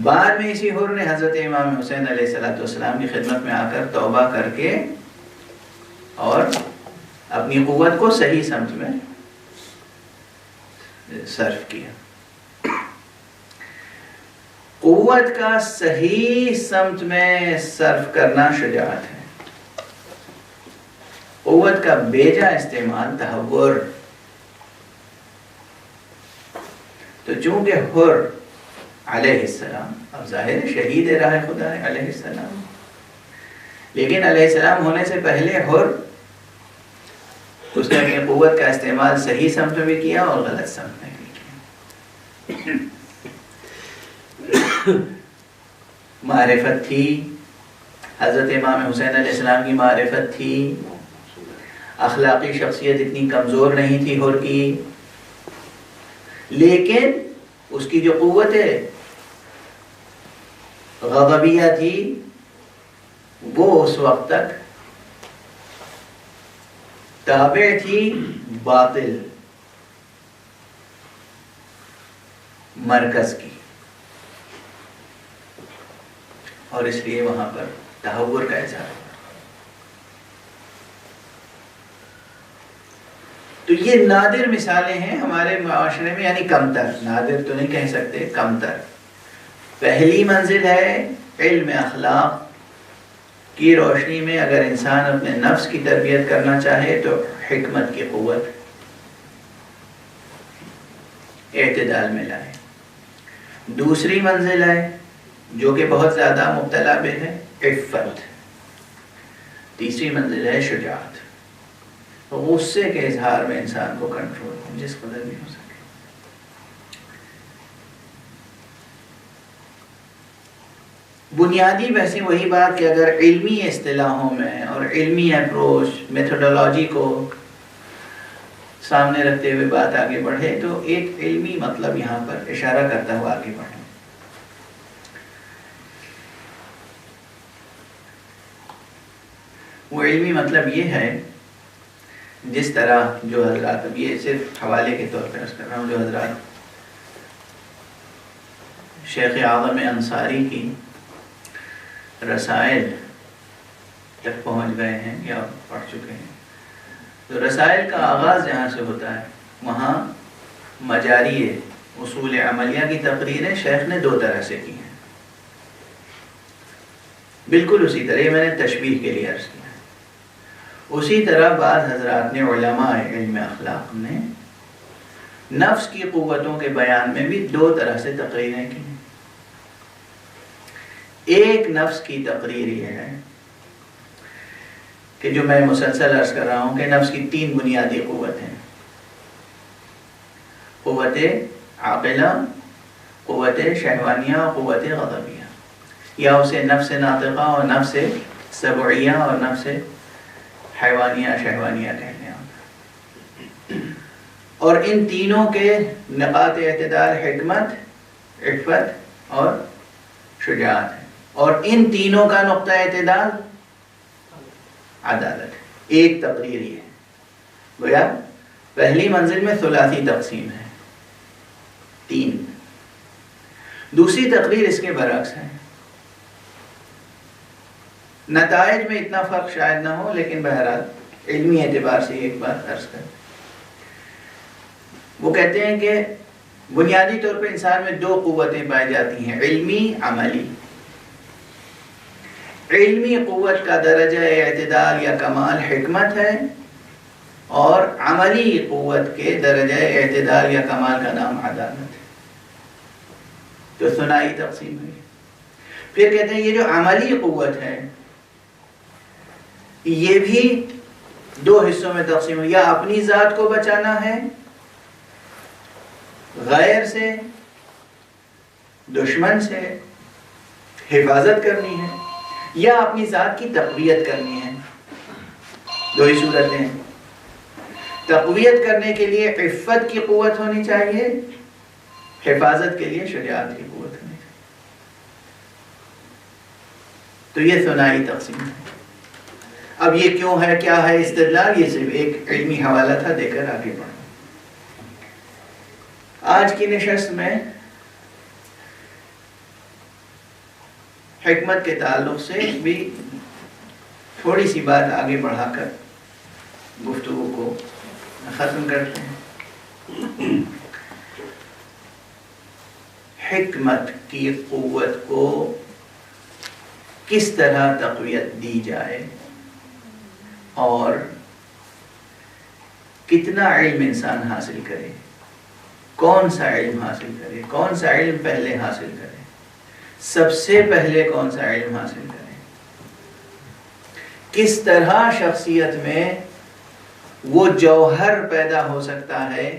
بعد میں اسی حر نے حضرت امام حسین علیہ السلام کی خدمت میں آ کر توبہ کر کے اور اپنی قوت کو صحیح سمت میں صرف کیا. قوت کا صحیح سمت میں صرف کرنا شجاعت ہے. قوت کا بیجا استعمال تہور. تو چونکہ حر علیہ السلام، اب ظاہر شہید راہ خدا ہے علیہ السلام، لیکن علیہ السلام ہونے سے پہلے حر، اس نے اپنی قوت کا استعمال صحیح سمت میں بھی کیا اور غلط سمت میں بھی کیا. معرفت تھی، حضرت امام حسین علیہ السلام کی معرفت تھی، اخلاقی شخصیت اتنی کمزور نہیں تھی حر کی، لیکن اس کی جو قوت غضبیہ تھی وہ اس وقت تک تابع تھی باطل مرکز کی، اور اس لیے وہاں پر تہور کا اظہار ہوا. تو یہ نادر مثالیں ہیں ہمارے معاشرے میں، یعنی کمتر، نادر تو نہیں کہہ سکتے، کمتر. پہلی منزل ہے علم اخلاق کی روشنی میں اگر انسان اپنے نفس کی تربیت کرنا چاہے تو حکمت کی قوت اعتدال میں لائے. دوسری منزل ہے جو کہ بہت زیادہ مبتلا بے ہے عفت. تیسری منزل ہے شجاعت. غصے کے اظہار میں انسان کو کنٹرول ہو جس قدر بھی ہو سکے. بنیادی ویسے وہی بات کہ اگر علمی اصطلاحوں میں اور علمی اپروچ میتھڈولوجی کو سامنے رکھتے ہوئے بات آگے بڑھے تو ایک علمی مطلب یہاں پر اشارہ کرتا ہوا آگے بڑھے. وہ علمی مطلب یہ ہے جس طرح جو حضرات، اب یہ صرف حوالے کے طور پر عرض کر رہا ہوں، جو حضرات شیخ اعظم انصاری کی رسائل تک پہنچ گئے ہیں یا پڑھ چکے ہیں، تو رسائل کا آغاز جہاں سے ہوتا ہے وہاں مجاری اصول عملیہ کی تقریریں شیخ نے دو طرح سے کی ہیں. بالکل اسی طرح، یہ میں نے تشبیہ کے لیے عرض کیا. اسی طرح بعض حضرات نے علماء علم اخلاق نے نفس کی قوتوں کے بیان میں بھی دو طرح سے تقریریں کی ہیں. ایک نفس کی تقریر یہ ہے کہ جو میں مسلسل عرض کر رہا ہوں کہ نفس کی تین بنیادی قوتیں ہیں: قوت عاقلہ، قوت شہوانیہ اور قوت غضبیہ، یا اسے نفس ناطقہ اور نفس سبعیہ اور نفس حیوانیہ شہوانیہ کہتے ہیں. اور ان تینوں کے نقاط اعتدال حکمت، عفت اور شجاعت ہے. اور ان تینوں کا نقطہ اعتدال عدالت ہے. ایک تقریر یہ ہے. گویا پہلی منزل میں ثلاثی تقسیم ہے، تین. دوسری تقریر اس کے برعکس ہے. نتائج میں اتنا فرق شاید نہ ہو، لیکن بہرحال علمی اعتبار سے ایک بات عرض کر. وہ کہتے ہیں کہ بنیادی طور پہ انسان میں دو قوتیں پائی جاتی ہیں، علمی، عملی. علمی قوت کا درجہ اعتدال یا کمال حکمت ہے، اور عملی قوت کے درجہ اعتدال یا کمال کا نام عدالت ہے. تو ثنائی تقسیم ہے. پھر کہتے ہیں یہ جو عملی قوت ہے یہ بھی دو حصوں میں تقسیم ہے. یا اپنی ذات کو بچانا ہے غیر سے، دشمن سے حفاظت کرنی ہے، یا اپنی ذات کی تقویت کرنی ہے. دو ہی صورتیں ہیں. تقویت کرنے کے لیے عفت کی قوت ہونی چاہیے، حفاظت کے لیے شجاعت کی قوت ہونی چاہیے. تو یہ ثنائی تقسیم ہے. اب یہ کیوں ہے، کیا ہے استدلال، یہ صرف ایک علمی حوالہ تھا، دے کر آگے بڑھیں. آج کی نشست میں حکمت کے تعلق سے بھی تھوڑی سی بات آگے بڑھا کر گفتگو کو ختم کرتے ہیں. حکمت کی قوت کو کس طرح تقویت دی جائے اور کتنا علم انسان حاصل کرے، کون سا علم حاصل کرے، کون سا علم پہلے حاصل کرے، سب سے پہلے کون سا علم حاصل کرے، کس طرح شخصیت میں وہ جوہر پیدا ہو سکتا ہے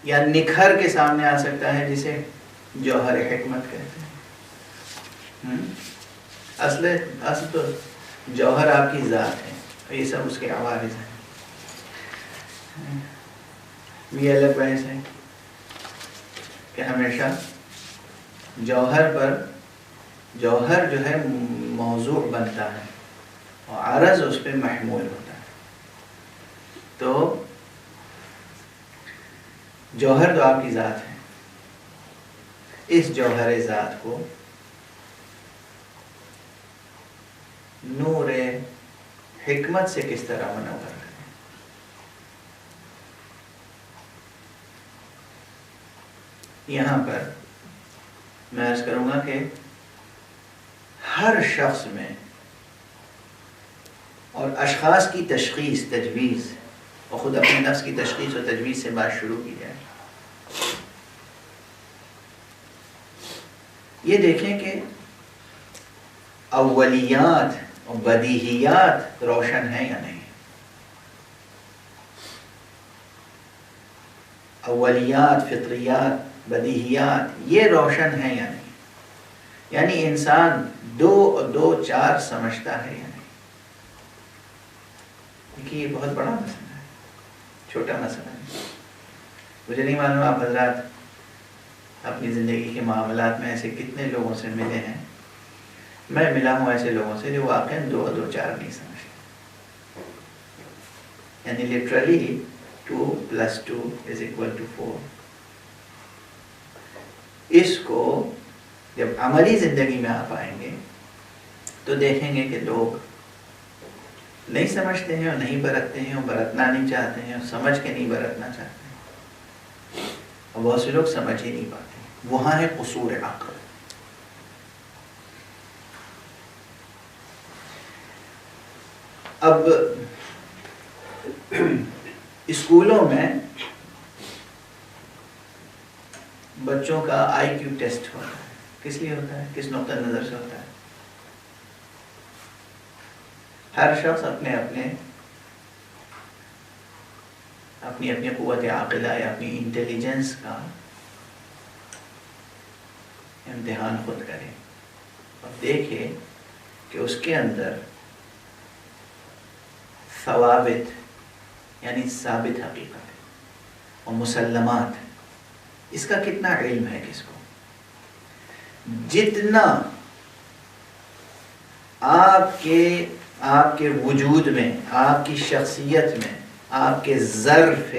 یا نکھر کے سامنے آ سکتا ہے جسے جوہر حکمت کہتے ہیں. اصل تو جوہر آپ کی ذات ہے، یہ سب اس کے عوارض ہیں. یہ الگ بحث ہے کہ ہمیشہ جوہر جو ہے موضوع بنتا ہے اور عرض اس پہ محمول ہوتا ہے. تو جوہر تو آپ کی ذات ہے. اس جوہر ذات کو نور حکمت سے کس طرح منور کریں. یہاں پر میں عرض کروں گا کہ ہر شخص میں اور اشخاص کی تشخیص، تجویز، اور خود اپنے نفس کی تشخیص و تجویز سے بات شروع کی جائے. یہ دیکھیں کہ اولیات اور بدیہیات روشن ہیں یا نہیں. اولیات، فطریات، بدیہیات یہ روشن ہیں یا نہیں. یعنی انسان 2 اور 2 4 سمجھتا ہے یا نہیں. دیکھیے یہ بہت بڑا مسئلہ ہے، چھوٹا مسئلہ ہے. مجھے نہیں معلوم آپ حضرات اپنی زندگی کے معاملات میں ایسے کتنے لوگوں سے ملے ہیں. میں ملا ہوں ایسے لوگوں سے جو واقعاً 2 اور 2 4 نہیں سمجھتے. یعنی لٹرلی 2 + 2 = 4. اس کو جب عملی زندگی میں آپ آئیں گے تو دیکھیں گے کہ لوگ نہیں سمجھتے ہیں اور نہیں برتتے ہیں، اور برتنا نہیں چاہتے ہیں، اور سمجھ کے نہیں برتنا چاہتے ہیں. اور بہت سے لوگ سمجھ ہی نہیں پاتے. وہاں ہے قصور عقل. اب اسکولوں میں بچوں کا IQ ٹیسٹ ہوتا ہے. کس لیے ہوتا ہے؟ کس نقطہ نظر سے ہوتا ہے؟ ہر شخص اپنی اپنی قوت عاقلہ یا اپنی انٹیلیجنس کا امتحان خود کرے اور دیکھے کہ اس کے اندر ثوابت یعنی ثابت حقیقت اور مسلمات، اس کا کتنا علم ہے کس کو. جتنا آپ کے وجود میں، آپ کی شخصیت میں، آپ کے ظرف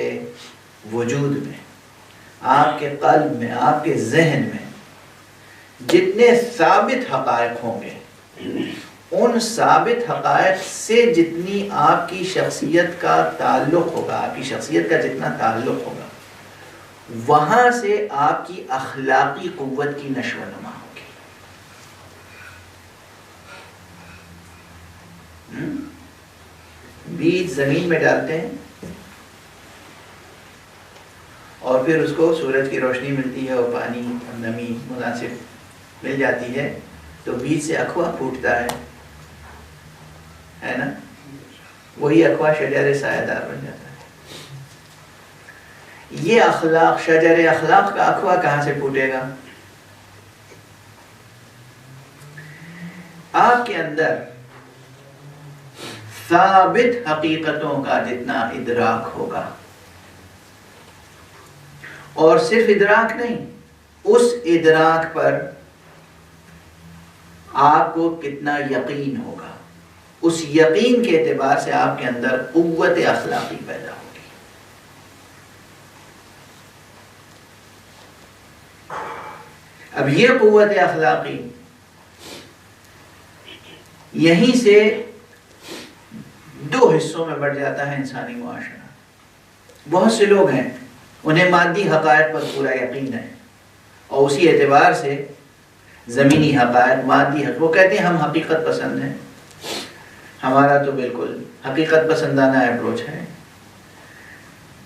وجود میں، آپ کے قلب میں، آپ کے ذہن میں جتنے ثابت حقائق ہوں گے، ان ثابت حقائق سے جتنی آپ کی شخصیت کا تعلق ہوگا، آپ کی شخصیت کا جتنا تعلق ہوگا، وہاں سے آپ کی اخلاقی قوت کی نشو و نما ہوگی. بیج زمین میں ڈالتے ہیں اور پھر اس کو سورج کی روشنی ملتی ہے اور پانی اور نمی مناسب مل جاتی ہے تو بیج سے اخوا پھوٹتا ہے نا. وہی اخوا شجر سایہ دار بن جاتا ہے. یہ اخلاق، شجر اخلاق کا اخوا کہاں سے پھوٹے گا؟ آپ کے اندر ثابت حقیقتوں کا جتنا ادراک ہوگا، اور صرف ادراک نہیں، اس ادراک پر آپ کو کتنا یقین ہوگا، اس یقین کے اعتبار سے آپ کے اندر قوت اخلاقی پیدا ہوگی. اب یہ قوت اخلاقی یہیں سے 2 حصوں میں بڑھ جاتا ہے انسانی معاشرہ. بہت سے لوگ ہیں انہیں مادی حقائق پر پورا یقین ہے اور اسی اعتبار سے زمینی حقائق، مادی حقائق، وہ کہتے ہیں ہم حقیقت پسند ہیں، ہمارا تو بالکل حقیقت پسندانہ اپروچ ہے.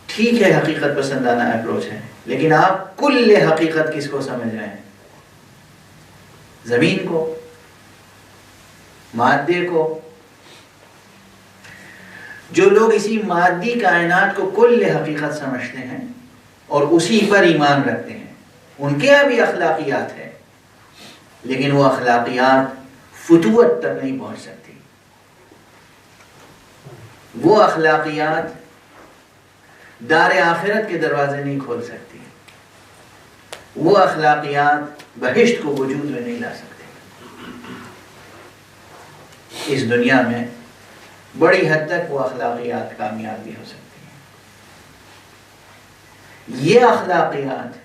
ٹھیک ہے، حقیقت پسندانہ اپروچ ہے، لیکن آپ کل حقیقت کس کو سمجھ رہے ہیں؟ زمین کو، مادے کو. جو لوگ اسی مادی کائنات کو کل حقیقت سمجھتے ہیں اور اسی پر ایمان رکھتے ہیں، ان کے یہاں بھی اخلاقیات ہے، لیکن وہ اخلاقیات فتوت تک نہیں پہنچ سکتی. وہ اخلاقیات دار آخرت کے دروازے نہیں کھول سکتی. وہ اخلاقیات بہشت کو وجود میں نہیں لا سکتے. اس دنیا میں بڑی حد تک وہ اخلاقیات کامیاب بھی ہو سکتی ہیں. یہ اخلاقیات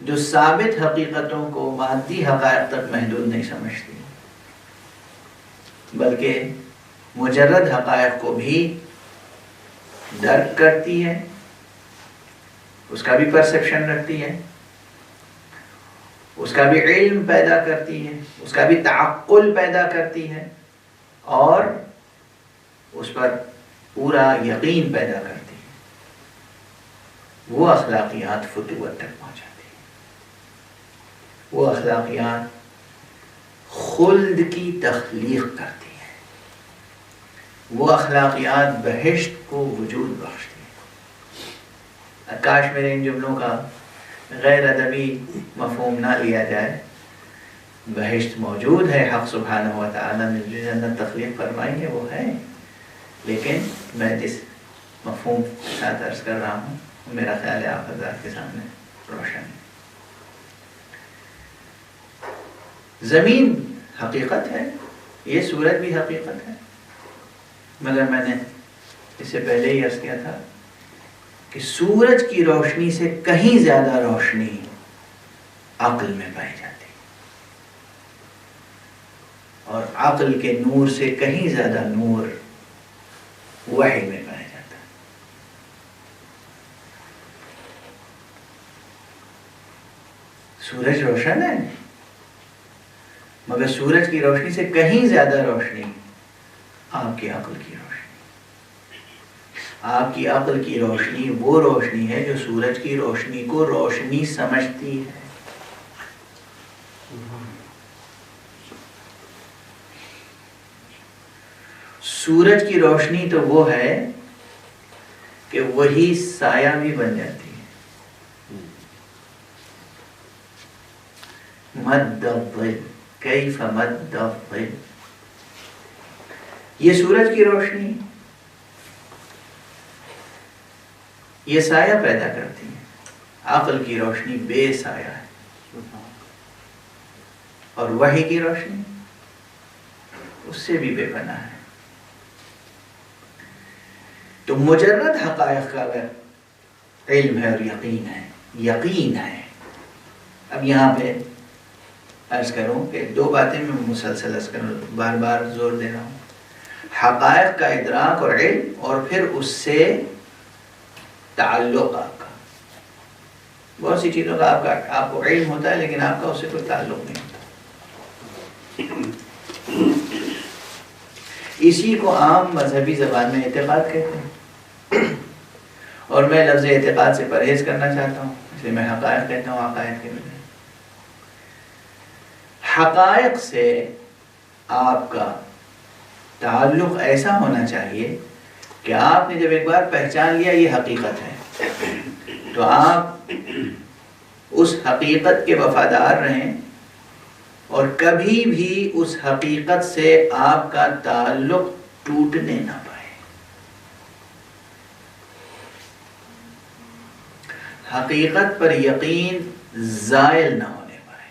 جو ثابت حقیقتوں کو مادی حقائق تک محدود نہیں سمجھتی، بلکہ مجرد حقائق کو بھی درک کرتی ہے، اس کا بھی پرسیپشن رکھتی ہے، اس کا بھی علم پیدا کرتی ہے، اس کا بھی تعقل پیدا کرتی ہے، اور اس پر پورا یقین پیدا کرتی ہیں، وہ اخلاقیات فتوت تک پہنچاتی ہیں، وہ اخلاقیات خلد کی تخلیق کرتی ہیں، وہ اخلاقیات بہشت کو وجود بخشتی ہیں۔ کاش میرے ان جملوں کا غیر ادبی مفہوم نہ لیا جائے، بہشت موجود ہے، حق سبحانہ و تعالیٰ نے جو جنت تخلیق فرمائی ہے وہ ہے، لیکن میں جس مفہوم کے ساتھ عرض کر رہا ہوں میرا خیال ہے آپ حضرات کے سامنے روشن ہے۔ زمین حقیقت ہے، یہ سورج بھی حقیقت ہے، مگر میں نے اس سے پہلے ہی عرض کیا تھا کہ سورج کی روشنی سے کہیں زیادہ روشنی عقل میں پائی جاتی ہے، اور عقل کے نور سے کہیں زیادہ نور وحی میں پایا جاتا ہے۔ سورج روشن ہے، مگر سورج کی روشنی سے کہیں زیادہ روشنی آپ کی عقل کی روشنی، آپ کی عقل کی روشنی وہ روشنی ہے جو سورج کی روشنی کو روشنی سمجھتی ہے۔ سورج کی روشنی تو وہ ہے کہ وہی سایہ بھی بن جاتی ہے۔ مد الظل کیف مد الظل، یہ سورج کی روشنی یہ سایہ پیدا کرتی ہے، عقل کی روشنی بے سایہ ہے، اور وحی کی روشنی اس سے بھی بے پناہ ہے۔ تو مجرد حقائق کا اگر علم ہے اور یقین ہے، اب یہاں پہ عرض کروں کہ دو باتیں میں مسلسل عرض کروں، بار بار زور دے رہا ہوں، حقائق کا ادراک اور علم، اور پھر اس سے تعلق آپ کا۔ بہت سی چیزوں کا آپ کو علم ہوتا ہے لیکن آپ کا اس سے کوئی تعلق نہیں ہوتا۔ اسی کو عام مذہبی زبان میں اعتقاد کہتے ہیں، اور میں لفظ اعتقاد سے پرہیز کرنا چاہتا ہوں، اس لیے میں حقائق کہتا ہوں عقائد کے بجائے۔ حقائق سے آپ کا تعلق ایسا ہونا چاہیے کہ آپ نے جب ایک بار پہچان لیا یہ حقیقت ہے تو آپ اس حقیقت کے وفادار رہیں، اور کبھی بھی اس حقیقت سے آپ کا تعلق ٹوٹنے نہ پائے۔ حقیقت پر یقین زائل نہ ہونے پائے۔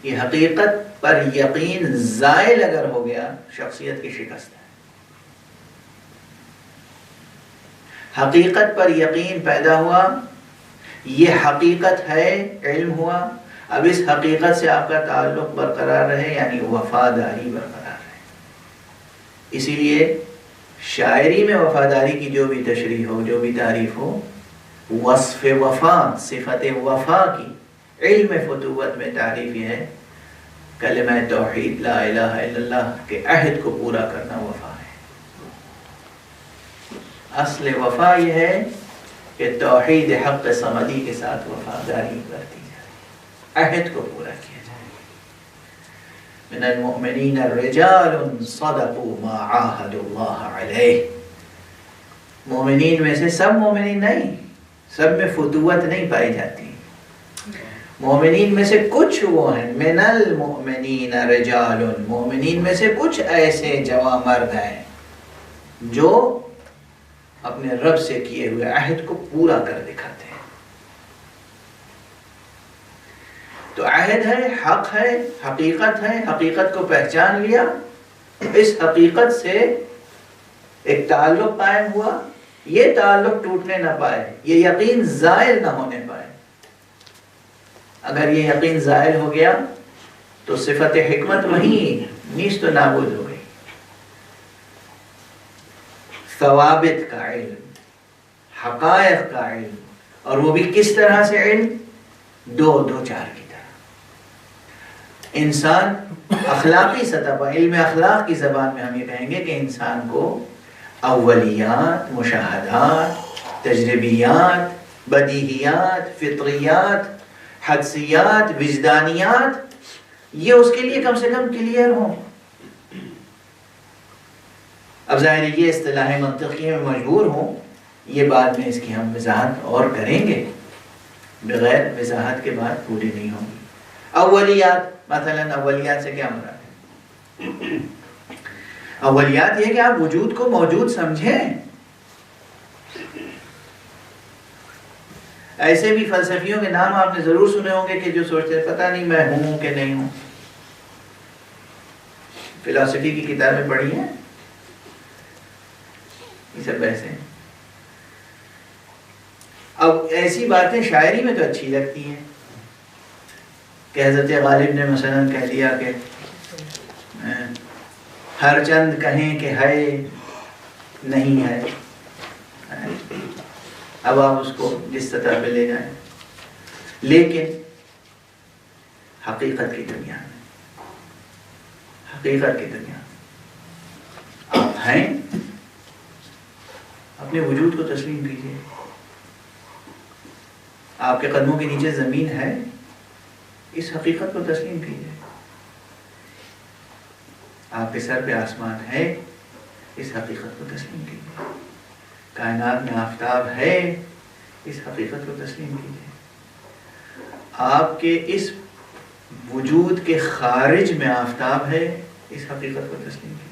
یہ حقیقت پر یقین زائل اگر ہو گیا شخصیت کی شکست ہے۔ حقیقت پر یقین پیدا ہوا، یہ حقیقت ہے، علم ہوا، اب اس حقیقت سے آپ کا تعلق برقرار رہے، یعنی وفاداری برقرار رہے۔ اسی لیے شاعری میں وفاداری کی جو بھی تشریح ہو، جو بھی تعریف ہو، وصف وفا، صفت وفا کی علم فتوت میں تعریف یہ ہے، کلمہ توحید لا الہ الا اللہ کے عہد کو پورا کرنا وفا ہے۔ اصل وفا یہ ہے کہ توحید حق صمدی کے ساتھ وفاداری کرتی جائے، عہد کو پورا کیا جائے۔ من المؤمنین الرجال صدقوا ما عاهدوا اللہ علیہ، مومنین میں سے سب مومنین نہیں، سب میں فتوت نہیں پائی جاتی، مومنین میں سے کچھ وہ ہیں، من المؤمنین رجال، مومنین میں سے کچھ ایسے جواں مرد ہیں جو اپنے رب سے کیے ہوئے عہد کو پورا کر دکھاتے ہیں۔ تو عہد ہے، حق ہے، حقیقت کو پہچان لیا، اس حقیقت سے ایک تعلق قائم ہوا، یہ تعلق ٹوٹنے نہ پائے، یہ یقین زائل نہ ہونے پائے۔ اگر یہ یقین زائل ہو گیا تو صفت حکمت وہیں نیست و نابود ہو گئی۔ ثوابت کا علم، حقائق کا علم، اور وہ بھی کس طرح سے علم؟ دو چار کی طرح۔ انسان اخلاقی سطح پر، علم اخلاق کی زبان میں ہم یہ کہیں گے کہ انسان کو اولیات، مشاہدات، تجربیات، بدیہیات، فطریات، حدسیات، وجدانیات، یہ اس کے لیے کم سے کم کلیئر ہوں۔ اب ظاہر ہے یہ اصطلاح منطقیہ میں مجبور ہوں، یہ بعد میں اس کی ہم وضاحت اور کریں گے، بغیر وضاحت کے بعد پوری نہیں ہوگی۔ اولیات، مثلا اولیات سے کیا مراد ہے؟ اولیات یہ کہ آپ وجود کو موجود سمجھیں۔ ایسے بھی فلسفیوں کے نام آپ نے ضرور سنے ہوں گے کہ جو سوچتے ہیں پتہ نہیں میں ہوں کہ نہیں ہوں۔ فلسفی کی کتابیں پڑھی ہیں، یہ سب بحثیں ہیں۔ اب ایسی باتیں شاعری میں تو اچھی لگتی ہیں کہ حضرت غالب نے مثلا کہہ دیا کہ ہر چند کہیں کہ ہے نہیں ہے، اب آپ اس کو جس سطح پہ لے جائیں، لیکن حقیقت کی دنیا میں، حقیقت کی دنیا میں آپ ہیں، اپنے وجود کو تسلیم کیجیے۔ آپ کے قدموں کے نیچے زمین ہے، اس حقیقت کو تسلیم کیجیے۔ آپ کے سر پہ آسمان ہے، اس حقیقت کو تسلیم کیجیے۔ کائنات میں آفتاب ہے، اس حقیقت کو تسلیم کیجیے۔ آپ کے اس وجود کے خارج میں آفتاب ہے، اس حقیقت کو تسلیم کیجیے۔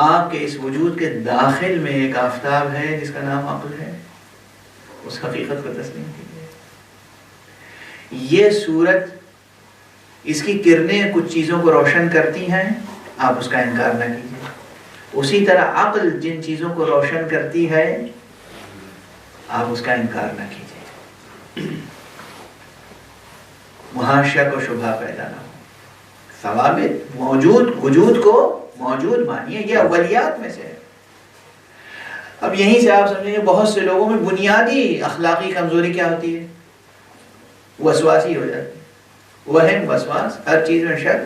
آپ کے اس وجود کے داخل میں ایک آفتاب ہے جس کا نام عقل ہے، اس حقیقت کو تسلیم کیجیے۔ یہ صورت، اس کی کرنیں کچھ چیزوں کو روشن کرتی ہیں، آپ اس کا انکار نہ کیجیے۔ اسی طرح عقل جن چیزوں کو روشن کرتی ہے، آپ اس کا انکار نہ کیجیے۔ وہاں شک و شبہ پیدا نہ ہو، ثوابت موجود وجود کو موجود مانیے، یہ اولیات میں سے ہے۔ اب یہیں سے آپ سمجھیں گے بہت سے لوگوں میں بنیادی اخلاقی کمزوری کیا ہوتی ہے؟ وسواسی ہو جاتی ہے، وہم، وسواس، ہر چیز میں شک۔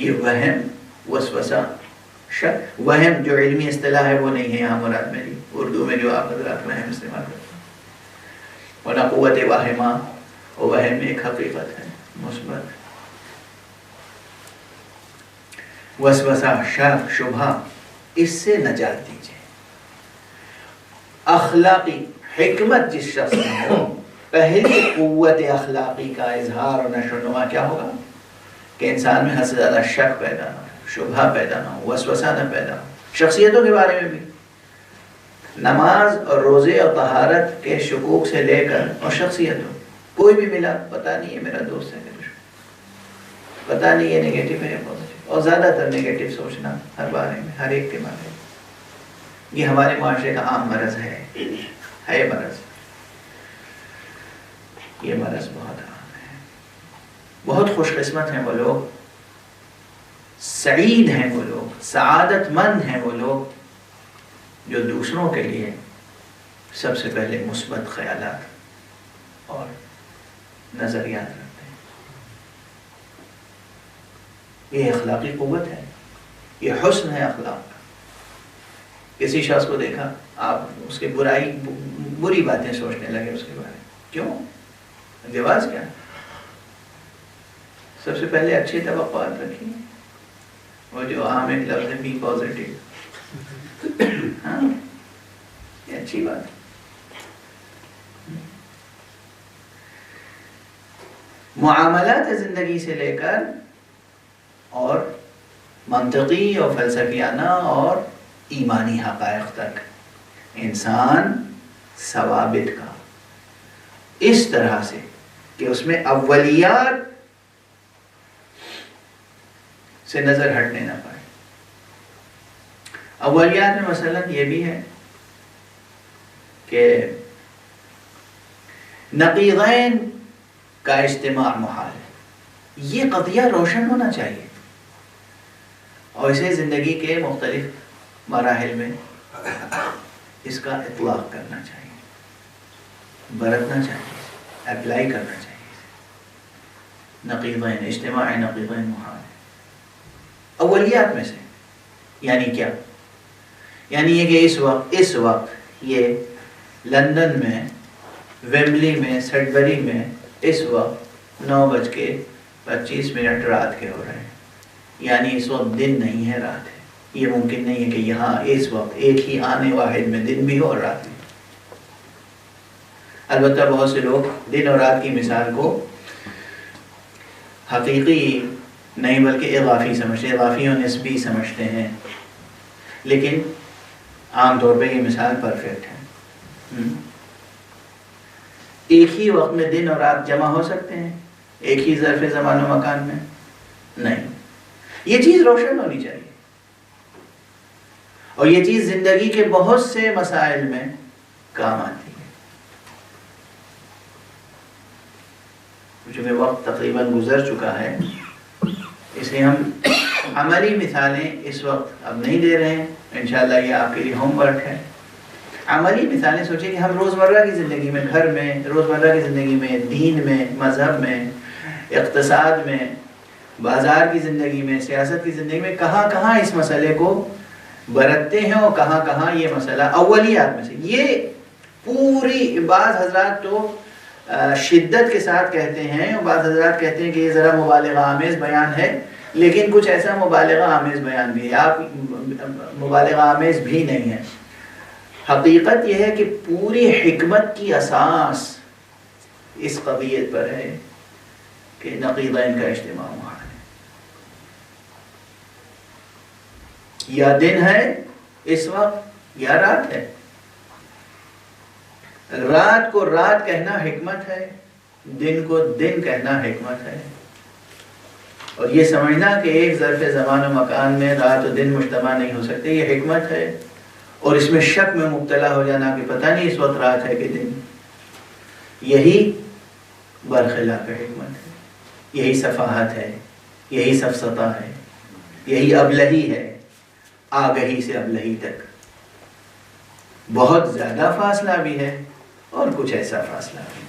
یہ وہم، وسوسہ، شک، وہم جو علمی اصطلاح ہے وہ نہیں ہے یہاں مراد میری، اردو میں جو آپ حضرات وہم استعمال کرتے ہیں، ورنہ قوت واہمہ، وہم ایک حقیقت ہے مثبت۔ وسوسہ، شک، شبہ، اس سے نجات دیجیے۔ اخلاقی حکمت جس شخص میں ہو، پہلی قوت اخلاقی کا اظہار اور نشو و نما کیا ہوگا کہ انسان میں حد سے زیادہ شک پیدا نہ ہو، شبہ پیدا نہ ہو، وسوسہ نہ پیدا ہو۔ شخصیتوں کے بارے میں بھی نماز اور روزے اور طہارت کے شکوک سے لے کر اور شخصیتوں، کوئی بھی ملا پتہ نہیں ہے میرا دوست ہے کہ دشمن، پتہ نہیں ہے نگیٹو ہے یا پازیٹو، اور زیادہ تر نگیٹو سوچنا ہر بارے میں، ہر ایک کے بارے میں، یہ ہمارے معاشرے کا عام مرض ہے مرض، یہ مرض بہت عام ہے۔ بہت خوش قسمت ہیں وہ لوگ، سعید ہیں وہ لوگ، سعادت مند ہیں وہ لوگ جو دوسروں کے لیے سب سے پہلے مثبت خیالات اور نظریات رکھتے ہیں۔ یہ اخلاقی قوت ہے، یہ حسن ہے اخلاق کا۔ کسی شخص کو دیکھا، آپ اس کے بری باتیں سوچنے لگے اس کے بارے میں، کیوں؟ جواز کیا؟ سب سے پہلے اچھی توقعات رکھیے، وہ جو عام ایک لفظ ہے بی پازیٹیو، ہاں یہ اچھی بات ہے۔ معاملات زندگی سے لے کر اور منطقی اور فلسفیانہ اور ایمانی حقائق تک انسان ثوابت کا اس طرح سے کہ اس میں اولیات سے نظر ہٹنے نہ پائے۔ اولیات میں مثلا یہ بھی ہے کہ نقیضین کا اجتماع محال ہے، یہ قضیہ روشن ہونا چاہیے، اور اسے زندگی کے مختلف مراحل میں اس کا اطلاق کرنا چاہیے، برتنا چاہیے، اپلائی کرنا چاہیے۔ نقیضین، اجتماع نقیضین محال ہے اولیات میں سے. یعنی کیا؟ یعنی یہ کہ اس وقت یہ لندن میں، ویمبلی میں، سیڈبری میں اس وقت 9:25 رات کے ہو رہے ہیں. یعنی اس وقت دن نہیں ہے، رات ہے. یہ ممکن نہیں ہے کہ یہاں اس وقت ایک ہی آنے واحد میں دن بھی ہو اور رات بھی. البتہ بہت سے لوگ دن اور رات کی مثال کو حقیقی نہیں بلکہ اضافی سمجھتے، اضافی اور نسبی سمجھتے ہیں، لیکن عام طور پہ یہ مثال پرفیکٹ ہے. ایک ہی وقت میں دن اور رات جمع ہو سکتے ہیں ایک ہی ظرف زمان و مکان میں؟ نہیں. یہ چیز روشن ہونی چاہیے، اور یہ چیز زندگی کے بہت سے مسائل میں کام آتی ہے. چونکہ وقت تقریباً گزر چکا ہے، اس لیے ہم عملی مثالیں اس وقت اب نہیں دے رہے ہیں. انشاءاللہ یہ آپ کے لیے ہوم ورک ہے. عملی مثالیں سوچیں کہ ہم روزمرہ کی زندگی میں، گھر میں، روزمرہ کی زندگی میں، دین میں، مذہب میں، اقتصاد میں، بازار کی زندگی میں، سیاست کی زندگی میں کہاں کہاں اس مسئلے کو برتتے ہیں، اور کہاں کہاں یہ مسئلہ اولیات میں سے. یہ پوری، بعض حضرات تو شدت کے ساتھ کہتے ہیں، اور بعض حضرات کہتے ہیں کہ یہ ذرا مبالغہ آمیز بیان ہے، لیکن کچھ ایسا مبالغہ آمیز بیان بھی ہے. آپ مبالغہ آمیز بھی نہیں ہے. حقیقت یہ ہے کہ پوری حکمت کی اساس اس قضیت پر ہے کہ نقیضین کا اجتماع محال ہے. یا دن ہے اس وقت یا رات ہے. رات کو رات کہنا حکمت ہے، دن کو دن کہنا حکمت ہے. اور یہ سمجھنا کہ ایک ظرف زمان و مکان میں رات و دن مجتمع نہیں ہو سکتے، یہ حکمت ہے. اور اس میں شک میں مبتلا ہو جانا کہ پتہ نہیں اس وقت رات ہے کہ دن، یہی برخلاف حکمت ہے. یہی سفاہت ہے، یہی سفسطہ ہے، یہی ابلہی ہے. آگہی سے ابلہی تک بہت زیادہ فاصلہ بھی ہے، اور کچھ ایسا فاصلہ بھی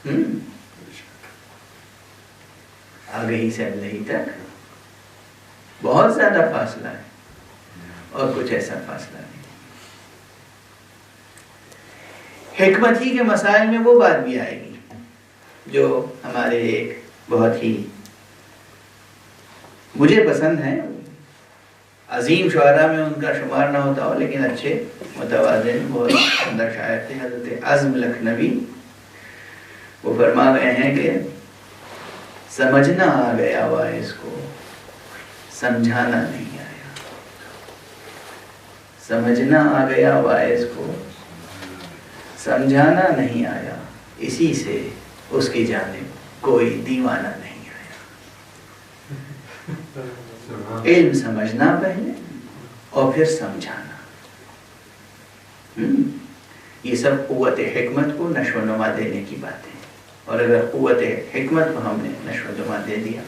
نہیں. آگہی سے ابلہی تک بہت زیادہ فاصلہ ہے، اور کچھ ایسا فاصلہ نہیں. حکمت ہی کے مسائل میں وہ بات بھی آئے گی جو ہمارے ایک بہت ہی مجھے پسند ہے، عظیم شعراء میں ان کا شمار نہ ہوتا ہو، لیکن اچھے متوازن بہت اندر شاعر تھے، حضرت عزم لکھنوی. وہ فرما رہے ہیں کہ سمجھنا آ گیا واعظ کو، سمجھانا نہیں آیا. سمجھنا آ گیا واعظ کو، سمجھانا نہیں آیا. اسی سے اس کی جانب کوئی دیوانہ نہیں آیا. علم سمجھنا پہلے اور پھر سمجھانا. یہ سب قوت حکمت کو نشو و نما دینے کی باتیں ہیں. اور اگر قوت حکمت کو ہم نے نشو و نما دے دیا،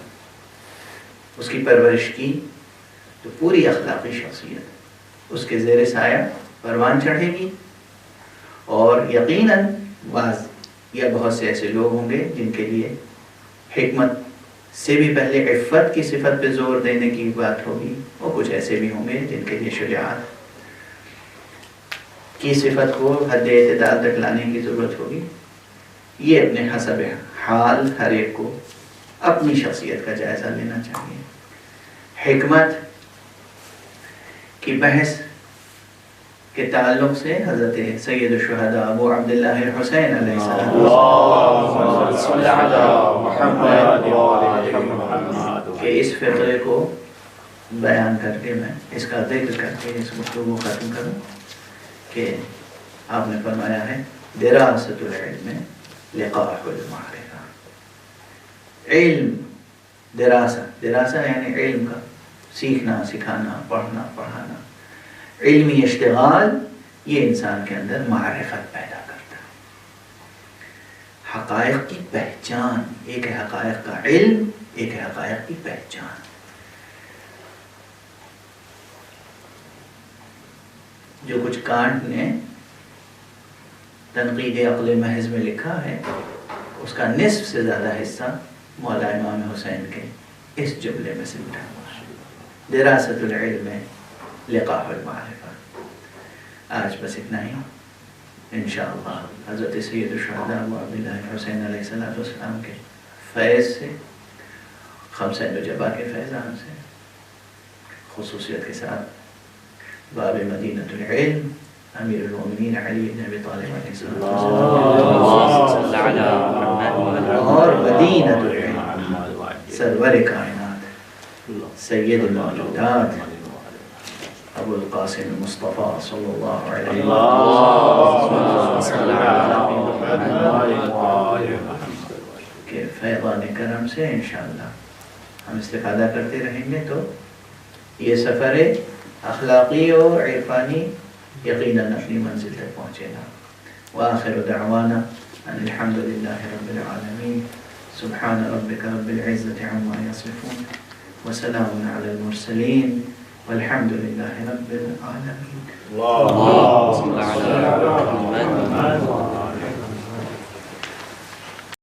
اس کی پرورش کی، تو پوری اخلاقی شخصیت اس کے زیر سایہ پروان چڑھے گی. اور یقیناً بعض یا بہت سے ایسے لوگ ہوں گے جن کے لیے حکمت سے بھی پہلے عفت کی صفت پہ زور دینے کی بات ہوگی، اور کچھ ایسے بھی ہوں گے جن کے لیے شجاعت کی صفت کو حد اعتدال تک لانے کی ضرورت ہوگی. یہ اپنے حسب حال ہر ایک کو اپنی شخصیت کا جائزہ لینا چاہیے. حکمت کی بحث کے تعلق سے حضرت سید الشہداء ابو عبداللہ حسین علیہ السلام کہ اس فقرے کو بیان کر کے میں اس کا ذکر کر کے اس گفتگو کو ختم کروں کہ آپ نے فرمایا ہے دراست العلم لقاح المعرفہ. علم دراسہ یعنی علم کا سیکھنا، سکھانا، پڑھنا، پڑھانا. علمی اشتغال یہ انسان کے اندر معرفت پیدا کرتا ہے. حقائق کی پہچان، ایک ہے حقائق کا علم، ایک ہے حقائق کی پہچان. جو کچھ کانٹ نے تنقید عقل محض میں لکھا ہے اس کا نصف سے زیادہ حصہ مولا امام حسین کے اس جملے میں سے اٹھا ہوا ہے، دراست العلم لقاح المعرفہ۔ آج بس اتنا ہی، انشاءاللہ حضرت سید الشہداء ابو عبداللہ حسین علیہ السلام کے فیض سے، خمسہ نجبہ کے فیضان سے، خصوصیت کے ساتھ باب مدینۃ العلم امیر المومنین علی بن ابی طالب علیہ السلام اور مدینۃ العلم سرور کائنات سید الموجودات ابو القاسم مصطفیٰ صلی اللہ علیہ وسلم کے فیضان کرم سے انشاءاللہ ہم استفادہ کرتے رہیں گے، تو یہ سفر اخلاقی اور عرفانی یقیناً اپنی منزل تک پہنچے گا۔ وآخر دعوانا ان الحمد للہ رب العالمین، سبحان ربک رب العزة عما یصفون وسلام علی المرسلین والحمد للہ رب العالمین۔